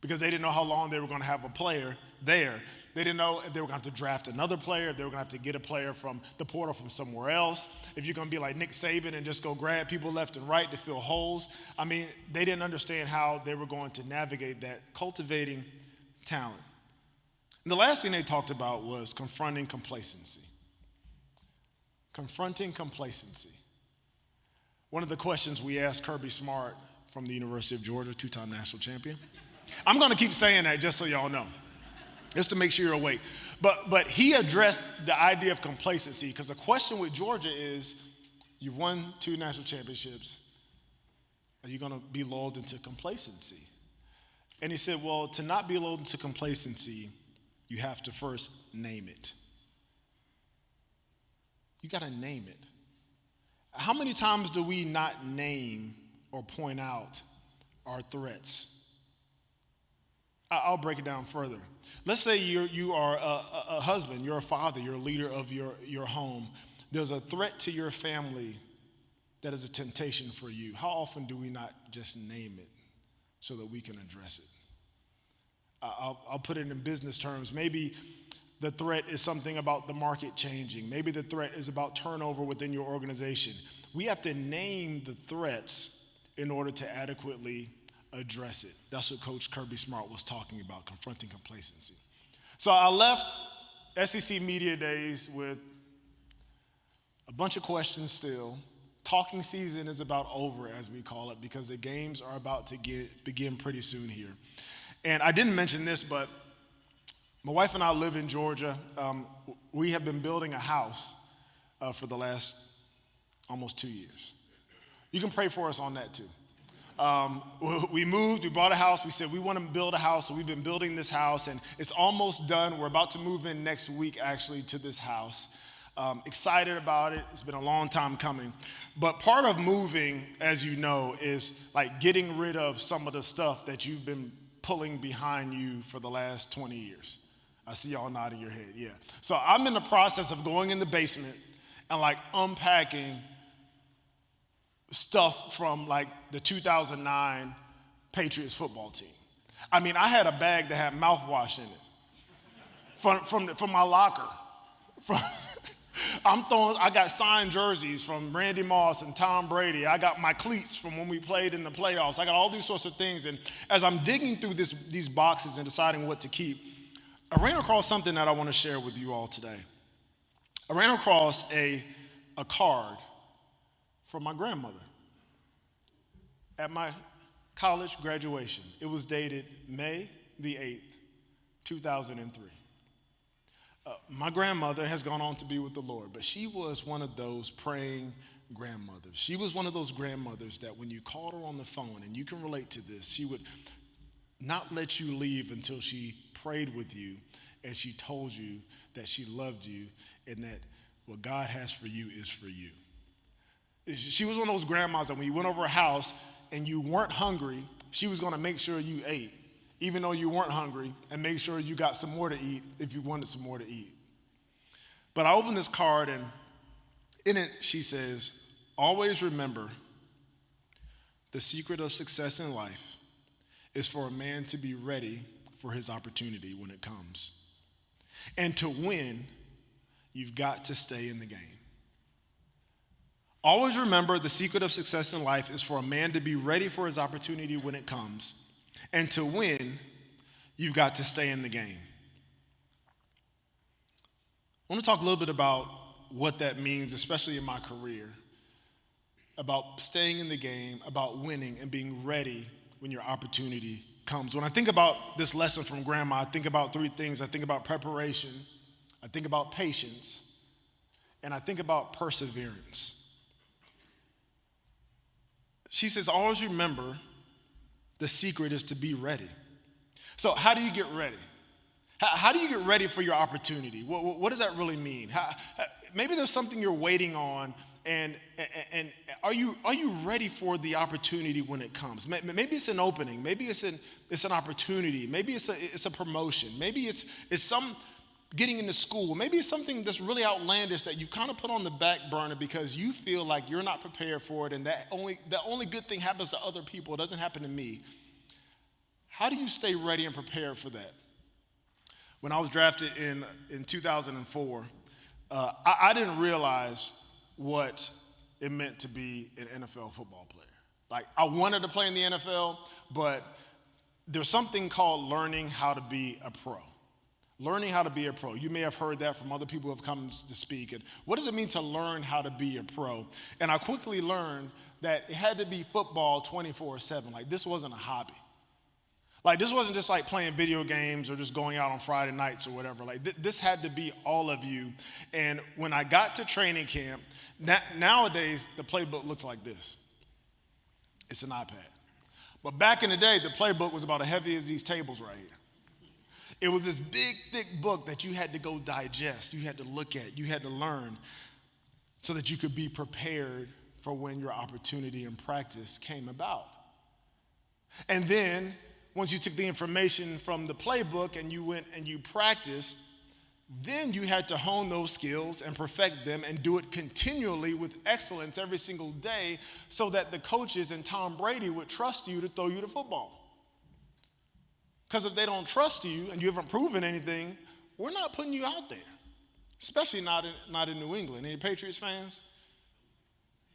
because they didn't know how long they were going to have a player there. They didn't know if they were going to have to draft another player, if they were going to have to get a player from the portal from somewhere else, if you're going to be like Nick Saban and just go grab people left and right to fill holes. I mean, they didn't understand how they were going to navigate that, cultivating talent. And the last thing they talked about was confronting complacency. Confronting complacency. One of the questions we asked Kirby Smart from the University of Georgia, two-time national champion. I'm going to keep saying that just so y'all know, just to make sure you're awake. But he addressed the idea of complacency, because the question with Georgia is, you've won 2 national championships. Are you going to be lulled into complacency? And he said, well, to not be lulled into complacency, you have to first name it. You got to name it. How many times do we not name or point out our threats? I'll break it down further. Let's say you are a husband, you're a father, you're a leader of your home. There's a threat to your family that is a temptation for you. How often do we not just name it so that we can address it? I'll put it in business terms. Maybe the threat is something about the market changing. Maybe the threat is about turnover within your organization. We have to name the threats in order to adequately address it. That's what Coach Kirby Smart was talking about, confronting complacency. So I left SEC Media Days with a bunch of questions still. Talking season is about over, as we call it, because the games are about to begin pretty soon here. And I didn't mention this, but my wife and I live in Georgia. We have been building a house for the last almost 2 years. You can pray for us on that too. We moved, we bought a house, we said we want to build a house, so we've been building this house, and it's almost done. We're about to move in next week, actually, to this house. Excited about it. It's been a long time coming. But part of moving, as you know, is like getting rid of some of the stuff that you've been pulling behind you for the last 20 years. I see y'all nodding your head, yeah. So I'm in the process of going in the basement and like unpacking stuff from like the 2009 Patriots football team. I mean, I had a bag that had mouthwash in it from my locker. I got signed jerseys from Randy Moss and Tom Brady. I got my cleats from when we played in the playoffs. I got all these sorts of things. And as I'm digging through these boxes and deciding what to keep, I ran across something that I want to share with you all today. I ran across a card from my grandmother at my college graduation. It was dated May the 8th, 2003. My grandmother has gone on to be with the Lord, but she was one of those praying grandmothers. She was one of those grandmothers that when you called her on the phone, and you can relate to this, she would not let you leave until she prayed with you and she told you that she loved you and that what God has for you is for you. She was one of those grandmas that when you went over her house and you weren't hungry, she was going to make sure you ate, even though you weren't hungry, and make sure you got some more to eat if you wanted some more to eat. But I opened this card, and in it she says, always remember, the secret of success in life is for a man to be ready for his opportunity when it comes. And to win, you've got to stay in the game. Always remember, the secret of success in life is for a man to be ready for his opportunity when it comes. And to win, you've got to stay in the game. I want to talk a little bit about what that means, especially in my career, about staying in the game, about winning and being ready when your opportunity comes. When I think about this lesson from Grandma, I think about three things. I think about preparation, I think about patience, and I think about perseverance. She says, always remember, the secret is to be ready. So how do you get ready? How do you get ready for your opportunity? What does that really mean? Maybe there's something you're waiting on, and are you ready for the opportunity when it comes? Maybe it's an opening. Maybe it's an opportunity. Maybe it's a promotion. Maybe it's some getting into school. Maybe it's something that's really outlandish that you've kind of put on the back burner because you feel like you're not prepared for it, and the only good thing happens to other people. It doesn't happen to me. How do you stay ready and prepared for that? When I was drafted in 2004, I didn't realize what it meant to be an NFL football player. Like, I wanted to play in the NFL, but there's something called learning how to be a pro. Learning how to be a pro. You may have heard that from other people who have come to speak. And what does it mean to learn how to be a pro? And I quickly learned that it had to be football 24/7. Like, this wasn't a hobby. Like, this wasn't just like playing video games or just going out on Friday nights or whatever. Like, this had to be all of you. And when I got to training camp, nowadays the playbook looks like this. It's an iPad. But back in the day, the playbook was about as heavy as these tables right here. It was this big, thick book that you had to go digest, you had to look at, you had to learn so that you could be prepared for when your opportunity and practice came about. And then, once you took the information from the playbook and you went and you practiced, then you had to hone those skills and perfect them and do it continually with excellence every single day so that the coaches and Tom Brady would trust you to throw you the football. Because if they don't trust you and you haven't proven anything, we're not putting you out there, especially not in New England. Any Patriots fans?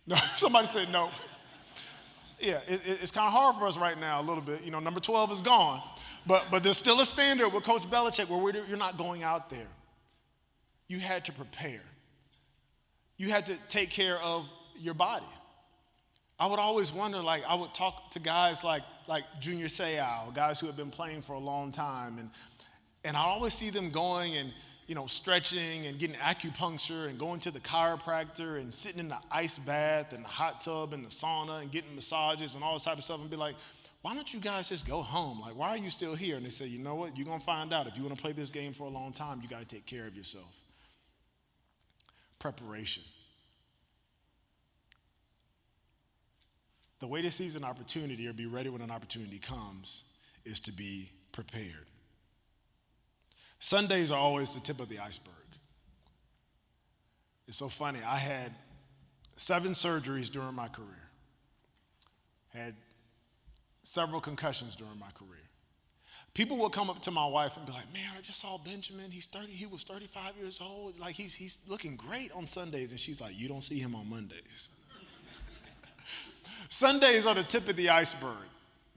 No, somebody said no. Yeah, it's kind of hard for us right now a little bit. You know, number 12 is gone. But there's still a standard with Coach Belichick where you're not going out there. You had to prepare. You had to take care of your body. I would always wonder, like, I would talk to guys like Junior Seau, guys who have been playing for a long time, and I always see them going and, you know, stretching and getting acupuncture and going to the chiropractor and sitting in the ice bath and the hot tub and the sauna and getting massages and all this type of stuff and be like, why don't you guys just go home? Like, why are you still here? And they say, you know what? You're going to find out. If you want to play this game for a long time, you got to take care of yourself. Preparation. The way to seize an opportunity or be ready when an opportunity comes is to be prepared. Sundays are always the tip of the iceberg. It's so funny. I had 7 surgeries during my career. had several concussions during my career. People would come up to my wife and be like, man, I just saw Benjamin. He was 35 years old. Like, he's looking great on Sundays. And she's like, you don't see him on Mondays. Sundays are the tip of the iceberg.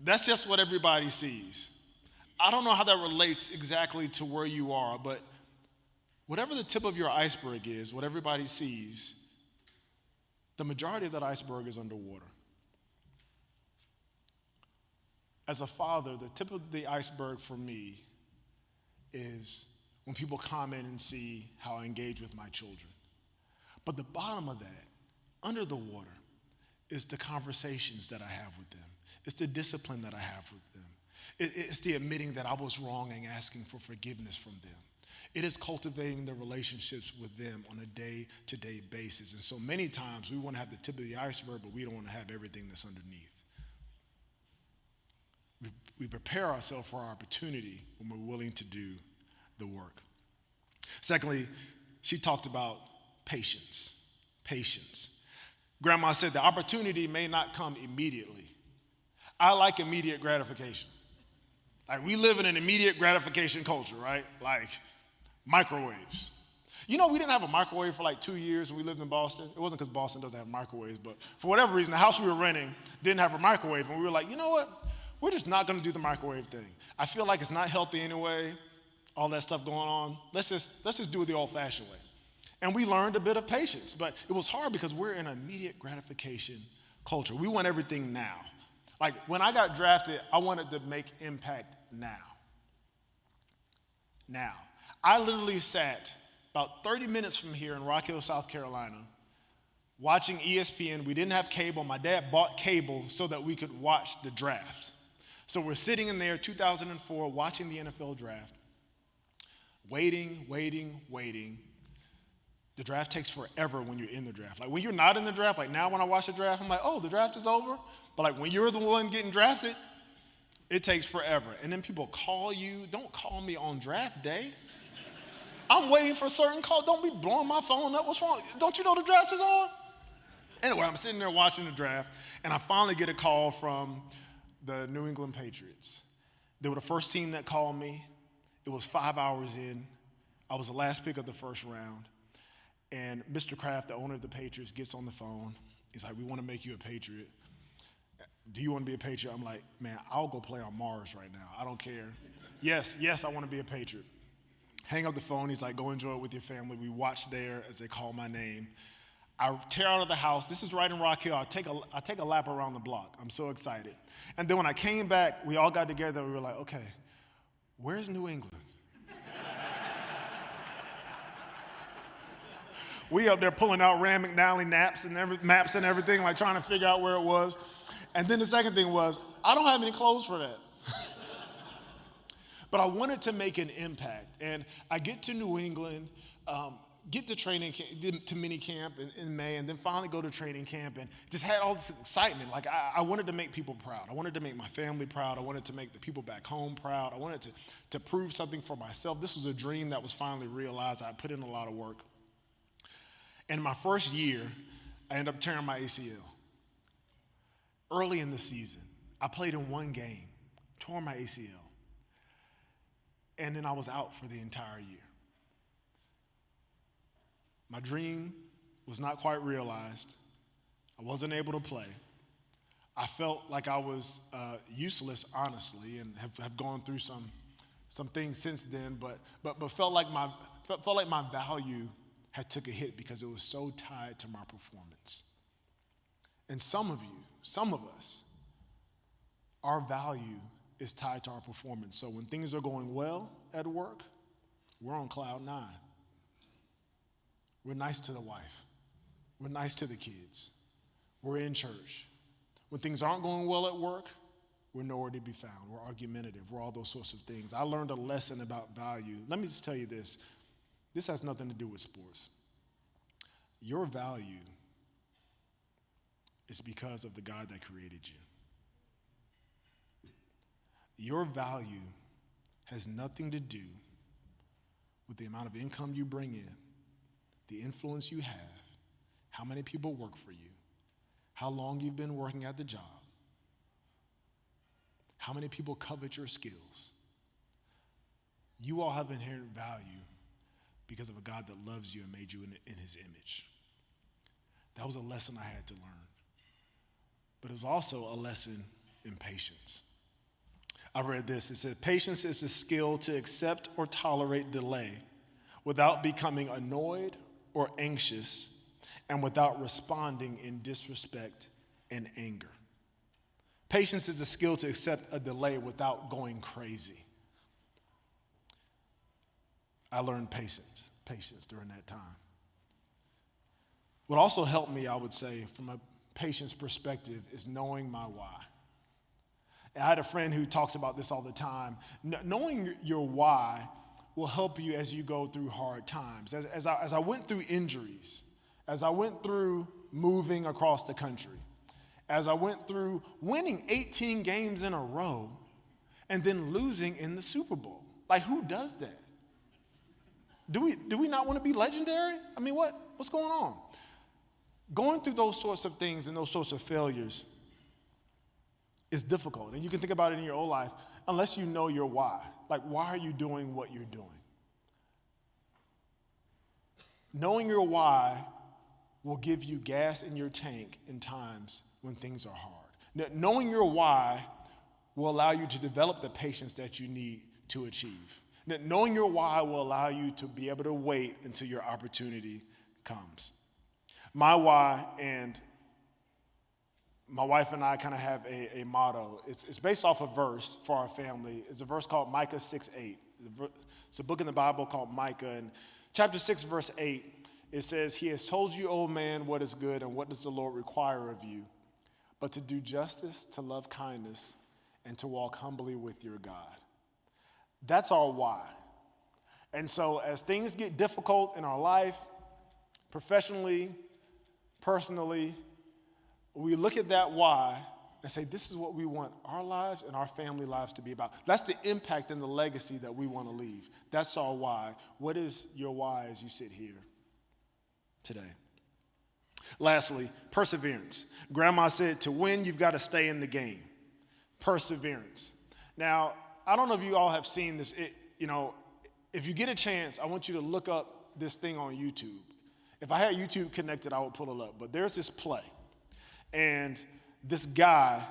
That's just what everybody sees. I don't know how that relates exactly to where you are, but whatever the tip of your iceberg is, what everybody sees, the majority of that iceberg is underwater. As a father, the tip of the iceberg for me is when people come in and see how I engage with my children. But the bottom of that, under the water, is the conversations that I have with them. It's the discipline that I have with them. It's the admitting that I was wrong and asking for forgiveness from them. It is cultivating the relationships with them on a day-to-day basis. And so many times we want to have the tip of the iceberg, but we don't want to have everything that's underneath. We prepare ourselves for our opportunity when we're willing to do the work. Secondly, she talked about patience. Patience. Grandma said the opportunity may not come immediately. I like immediate gratification. Like, we live in an immediate gratification culture, right? Like microwaves. You know, we didn't have a microwave for like 2 years when we lived in Boston. It wasn't because Boston doesn't have microwaves, but for whatever reason, the house we were renting didn't have a microwave, and we were like, you know what? We're just not going to do the microwave thing. I feel like it's not healthy anyway, all that stuff going on. Let's just do it the old-fashioned way. And we learned a bit of patience, but it was hard because we're in an immediate gratification culture. We want everything now. Like, when I got drafted, I wanted to make impact now. Now. I literally sat about 30 minutes from here in Rock Hill, South Carolina, watching ESPN. We didn't have cable. My dad bought cable so that we could watch the draft. So we're sitting in there, 2004, watching the NFL draft, waiting. The draft takes forever when you're in the draft. Like, when you're not in the draft, like now when I watch the draft, I'm like, oh, the draft is over. But like when you're the one getting drafted, it takes forever. And then people call you. Don't call me on draft day. I'm waiting for a certain call. Don't be blowing my phone up. What's wrong? Don't you know the draft is on? Anyway, I'm sitting there watching the draft, and I finally get a call from the New England Patriots. They were the first team that called me. It was 5 hours in. I was the last pick of the first round. And Mr. Kraft, the owner of the Patriots, gets on the phone. He's like, we want to make you a Patriot. Do you want to be a Patriot? I'm like, man, I'll go play on Mars right now. I don't care. Yes, I want to be a Patriot. Hang up the phone. He's like, go enjoy it with your family. We watch there as they call my name. I tear out of the house. This is right in Rock Hill. I take a lap around the block. I'm so excited. And then when I came back, we all got together and we were like, okay, where's New England? We up there pulling out Rand McNally maps and everything, like trying to figure out where it was. And then the second thing was, I don't have any clothes for that. But I wanted to make an impact. And I get to New England, get to training camp, to mini camp in May, and then finally go to training camp and just had all this excitement. Like, I wanted to make people proud. I wanted to make my family proud. I wanted to make the people back home proud. I wanted to prove something for myself. This was a dream that was finally realized. I put in a lot of work. And my first year, I ended up tearing my ACL. Early in the season, I played in one game, tore my ACL. And then I was out for the entire year. My dream was not quite realized. I wasn't able to play. I felt like I was useless, honestly, and have gone through some things since then, but felt like my value had took a hit because it was so tied to my performance. And some of us, our value is tied to our performance. So when things are going well at work, we're on cloud 9. We're nice to the wife. We're nice to the kids. We're in church. When things aren't going well at work, we're nowhere to be found. We're argumentative. We're all those sorts of things. I learned a lesson about value. Let me just tell you this. This has nothing to do with sports. Your value is because of the God that created you. Your value has nothing to do with the amount of income you bring in, the influence you have, how many people work for you, how long you've been working at the job. How many people covet your skills? You all have inherent value because of a God that loves you and made you in his image. That was a lesson I had to learn. But it was also a lesson in patience. I read this. It said, patience is the skill to accept or tolerate delay without becoming annoyed or anxious and without responding in disrespect and anger. Patience is the skill to accept a delay without going crazy. I learned patience during that time. What also helped me, I would say, from a patience perspective is knowing my why. And I had a friend who talks about this all the time. Knowing your why will help you as you go through hard times. As I went through injuries, as I went through moving across the country, as I went through winning 18 games in a row and then losing in the Super Bowl. Like, who does that? Do we not want to be legendary? I mean, what's going on? Going through those sorts of things and those sorts of failures is difficult. And you can think about it in your own life unless you know your why. Like, why are you doing what you're doing? Knowing your why will give you gas in your tank in times when things are hard. Knowing your why will allow you to develop the patience that you need to achieve. Knowing your why will allow you to be able to wait until your opportunity comes. My why, and my wife and I kind of have a motto. It's based off a verse for our family. It's a verse called Micah 6:8. It's a book in the Bible called Micah. And chapter 6, verse 8, it says, "He has told you, O man, what is good and what does the Lord require of you, but to do justice, to love kindness, and to walk humbly with your God." That's our why. And so as things get difficult in our life, professionally, personally, we look at that why and say, this is what we want our lives and our family lives to be about. That's the impact and the legacy that we want to leave. That's our why. What is your why as you sit here today? Lastly, perseverance. Grandma said, to win, you've got to stay in the game. Perseverance. Now, I don't know if you all have seen this. If you get a chance, I want you to look up this thing on YouTube. If I had YouTube connected, I would pull it up. But there's this play. And this guy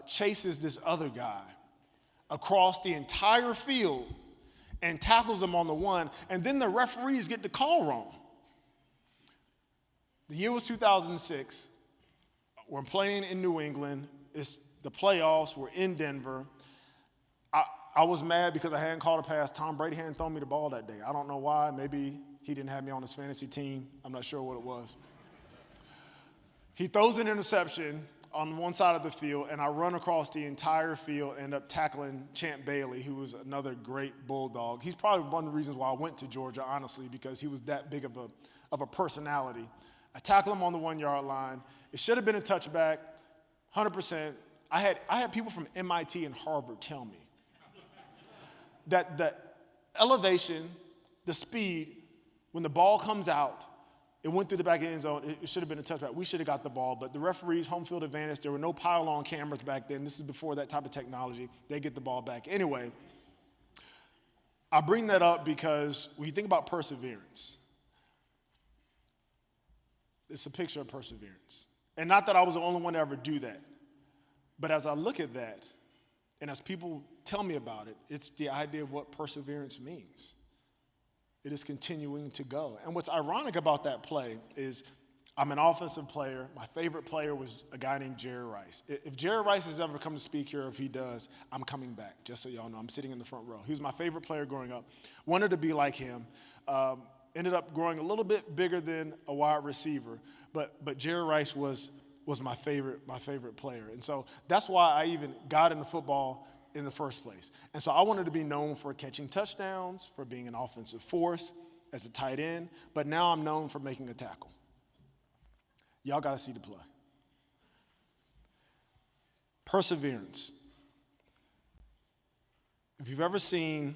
chases this other guy across the entire field and tackles him on the one. And then the referees get the call wrong. The year was 2006. We're playing in New England. It's the playoffs. We're in Denver. I was mad because I hadn't called a pass. Tom Brady hadn't thrown me the ball that day. I don't know why. Maybe he didn't have me on his fantasy team. I'm not sure what it was. He throws an interception on one side of the field, and I run across the entire field, end up tackling Champ Bailey, who was another great Bulldog. He's probably one of the reasons why I went to Georgia, honestly, because he was that big of a personality. I tackle him on the 1 yard line. It should have been a touchback, 100%. I had people from MIT and Harvard tell me that the elevation, the speed, when the ball comes out, it went through the back of the end zone. It should have been a touchback. We should have got the ball. But the referees, home field advantage, there were no pile-on cameras back then. This is before that type of technology. They get the ball back. Anyway, I bring that up because when you think about perseverance, it's a picture of perseverance. And not that I was the only one to ever do that. But as I look at that, and as people tell me about it, it's the idea of what perseverance means. It is continuing to go. And what's ironic about that play is I'm an offensive player. My favorite player was a guy named Jerry Rice. If Jerry Rice has ever come to speak here, if he does, I'm coming back, just so y'all know. I'm sitting in the front row. He was my favorite player growing up. Wanted to be like him. Ended up growing a little bit bigger than a wide receiver. But Jerry Rice was my favorite player. And so that's why I even got into football in the first place. And so I wanted to be known for catching touchdowns, for being an offensive force as a tight end, but now I'm known for making a tackle. Y'all got to see the play. Perseverance. If you've ever seen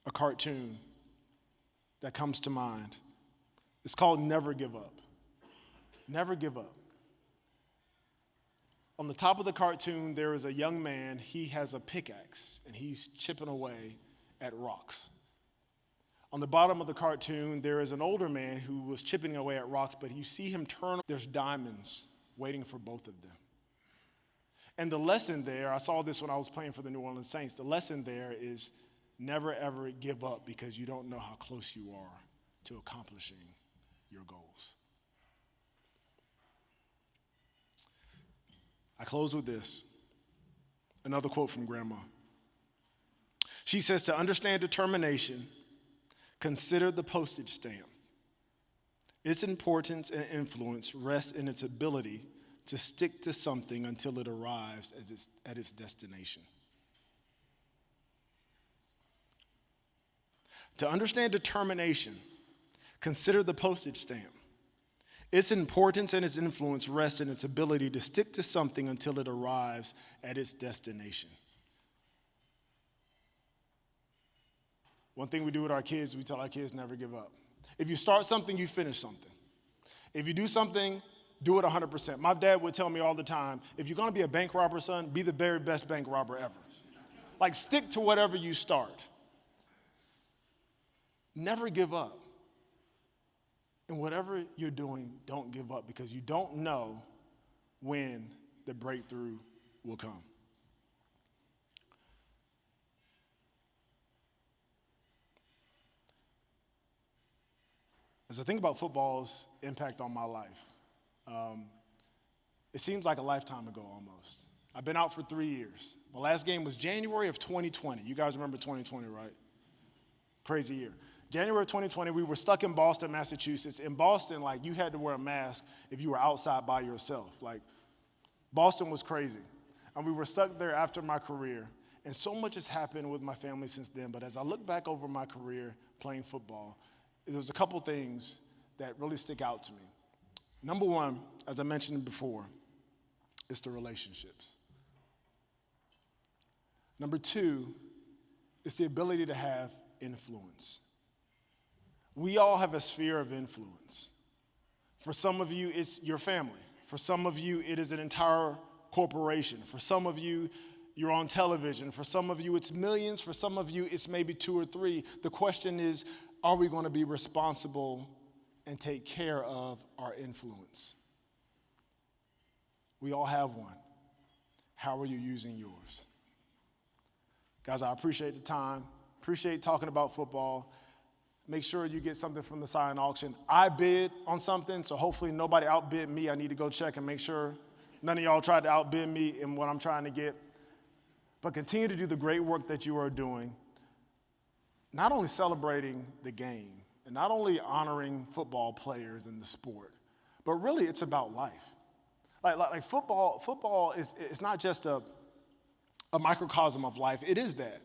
a cartoon that comes to mind, it's called Never Give Up. Never give up. On the top of the cartoon, there is a young man. He has a pickaxe, and he's chipping away at rocks. On the bottom of the cartoon, there is an older man who was chipping away at rocks, but you see him turn. There's diamonds waiting for both of them. And the lesson there, I saw this when I was playing for the New Orleans Saints, the lesson there is never, ever give up because you don't know how close you are to accomplishing your goals. I close with this, another quote from Grandma. She says, to understand determination, consider the postage stamp. Its importance and influence rest in its ability to stick to something until it arrives at its destination. To understand determination, consider the postage stamp. Its importance and its influence rest in its ability to stick to something until it arrives at its destination. One thing we do with our kids, we tell our kids never give up. If you start something, you finish something. If you do something, do it 100%. My dad would tell me all the time, if you're gonna be a bank robber, son, be the very best bank robber ever. Like, stick to whatever you start. Never give up. And whatever you're doing, don't give up because you don't know when the breakthrough will come. As I think about football's impact on my life, it seems like a lifetime ago almost. I've been out for 3 years. My last game was January of 2020. You guys remember 2020, right? Crazy year. January of 2020, we were stuck in Boston, Massachusetts. In Boston, like, you had to wear a mask if you were outside by yourself. Like, Boston was crazy. And we were stuck there after my career. And so much has happened with my family since then. But as I look back over my career playing football, there was a couple things that really stick out to me. Number one, as I mentioned before, is the relationships. Number two, is the ability to have influence. We all have a sphere of influence. For some of you, it's your family. For some of you, it is an entire corporation. For some of you, you're on television. For some of you, it's millions. For some of you, it's maybe 2 or 3. The question is, are we going to be responsible and take care of our influence? We all have one. How are you using yours? Guys, I appreciate the time. Appreciate talking about football. Make sure you get something from the silent auction. I bid on something, so hopefully nobody outbid me. I need to go check and make sure none of y'all tried to outbid me in what I'm trying to get. But continue to do the great work that you are doing, not only celebrating the game and not only honoring football players in the sport, but really it's about life. Like football is not just a microcosm of life. It is that.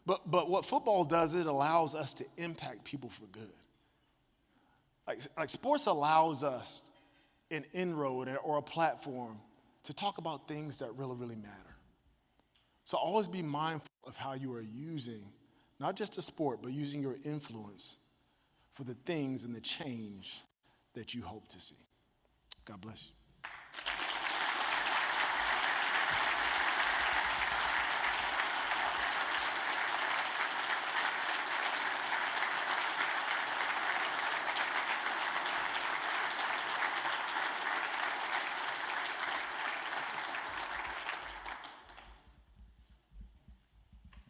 But what football does, it allows us to impact people for good. Like sports allows us an inroad or a platform to talk about things that really, really matter. So always be mindful of how you are using, not just the sport, but using your influence for the things and the change that you hope to see. God bless you.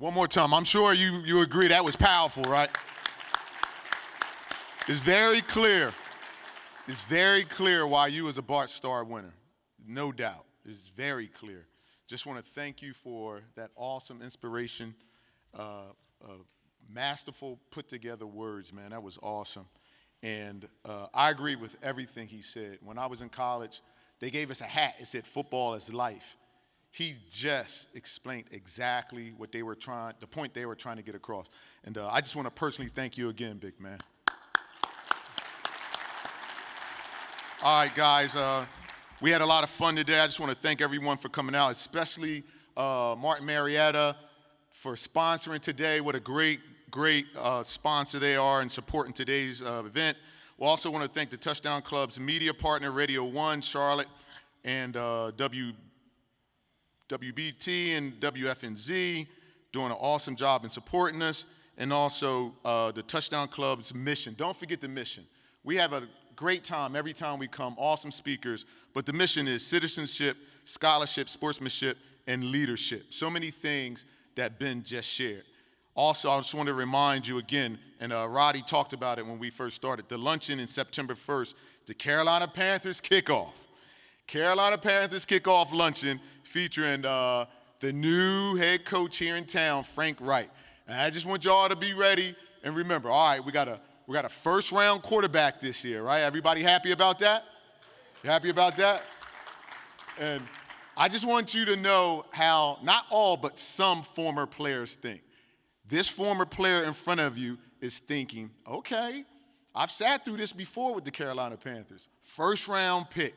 One more time. I'm sure you agree that was powerful, right? It's very clear. It's very clear why you was a Bart Starr winner. No doubt. It's very clear. Just want to thank you for that awesome inspiration, masterful put together words, man. That was awesome. And I agree with everything he said. When I was in college, they gave us a hat. It said football is life. He just explained exactly what they were the point they were trying to get across. And I just want to personally thank you again, big man. All right, guys, we had a lot of fun today. I just want to thank everyone for coming out, especially Martin Marietta for sponsoring today. What a great sponsor they are and supporting today's event. We also want to thank the Touchdown Club's media partner, Radio 1, Charlotte, and WBT and WFNZ doing an awesome job in supporting us, and also the Touchdown Club's mission. Don't forget the mission. We have a great time every time we come, awesome speakers, but the mission is citizenship, scholarship, sportsmanship, and leadership. So many things that Ben just shared. Also, I just want to remind you again, and Roddy talked about it when we first started, the luncheon in September 1st, the Carolina Panthers kickoff. Carolina Panthers kickoff luncheon featuring the new head coach here in town, Frank Wright. And I just want y'all to be ready and remember, all right, we got a first-round quarterback this year, right? Everybody happy about that? You happy about that? And I just want you to know how not all but some former players think. This former player in front of you is thinking, okay, I've sat through this before with the Carolina Panthers. First-round pick.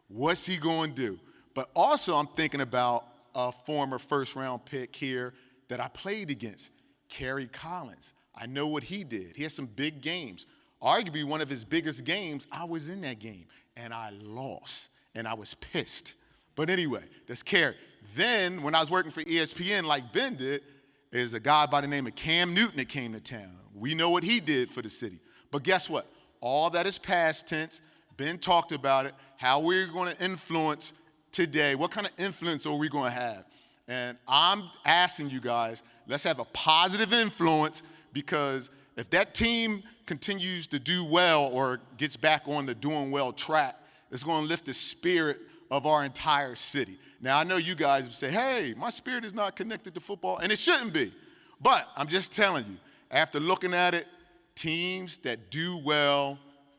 What's he going to do? But also I'm thinking about a former first-round pick here that I played against, Kerry Collins. I know what he did. He had some big games. Arguably one of his biggest games, I was in that game, and I lost, and I was pissed. But anyway, that's Kerry. Then when I was working for ESPN like Ben did, there's a guy by the name of Cam Newton that came to town. We know what he did for the city. But guess what? All that is past tense. Ben talked about it, how we're going to influence today. What kind of influence are we going to have? And I'm asking you guys, let's have a positive influence, because if that team continues to do well or gets back on the doing well track, it's going to lift the spirit of our entire city. Now, I know you guys would say, hey, my spirit is not connected to football, and it shouldn't be. But I'm just telling you, after looking at it, teams that do well,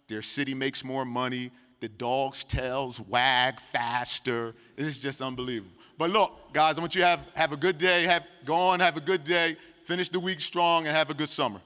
their city makes more money, the dogs' tails wag faster. It's just unbelievable. But look, guys, I want you to have a good day. Go on, have a good day. Finish the week strong, and have a good summer.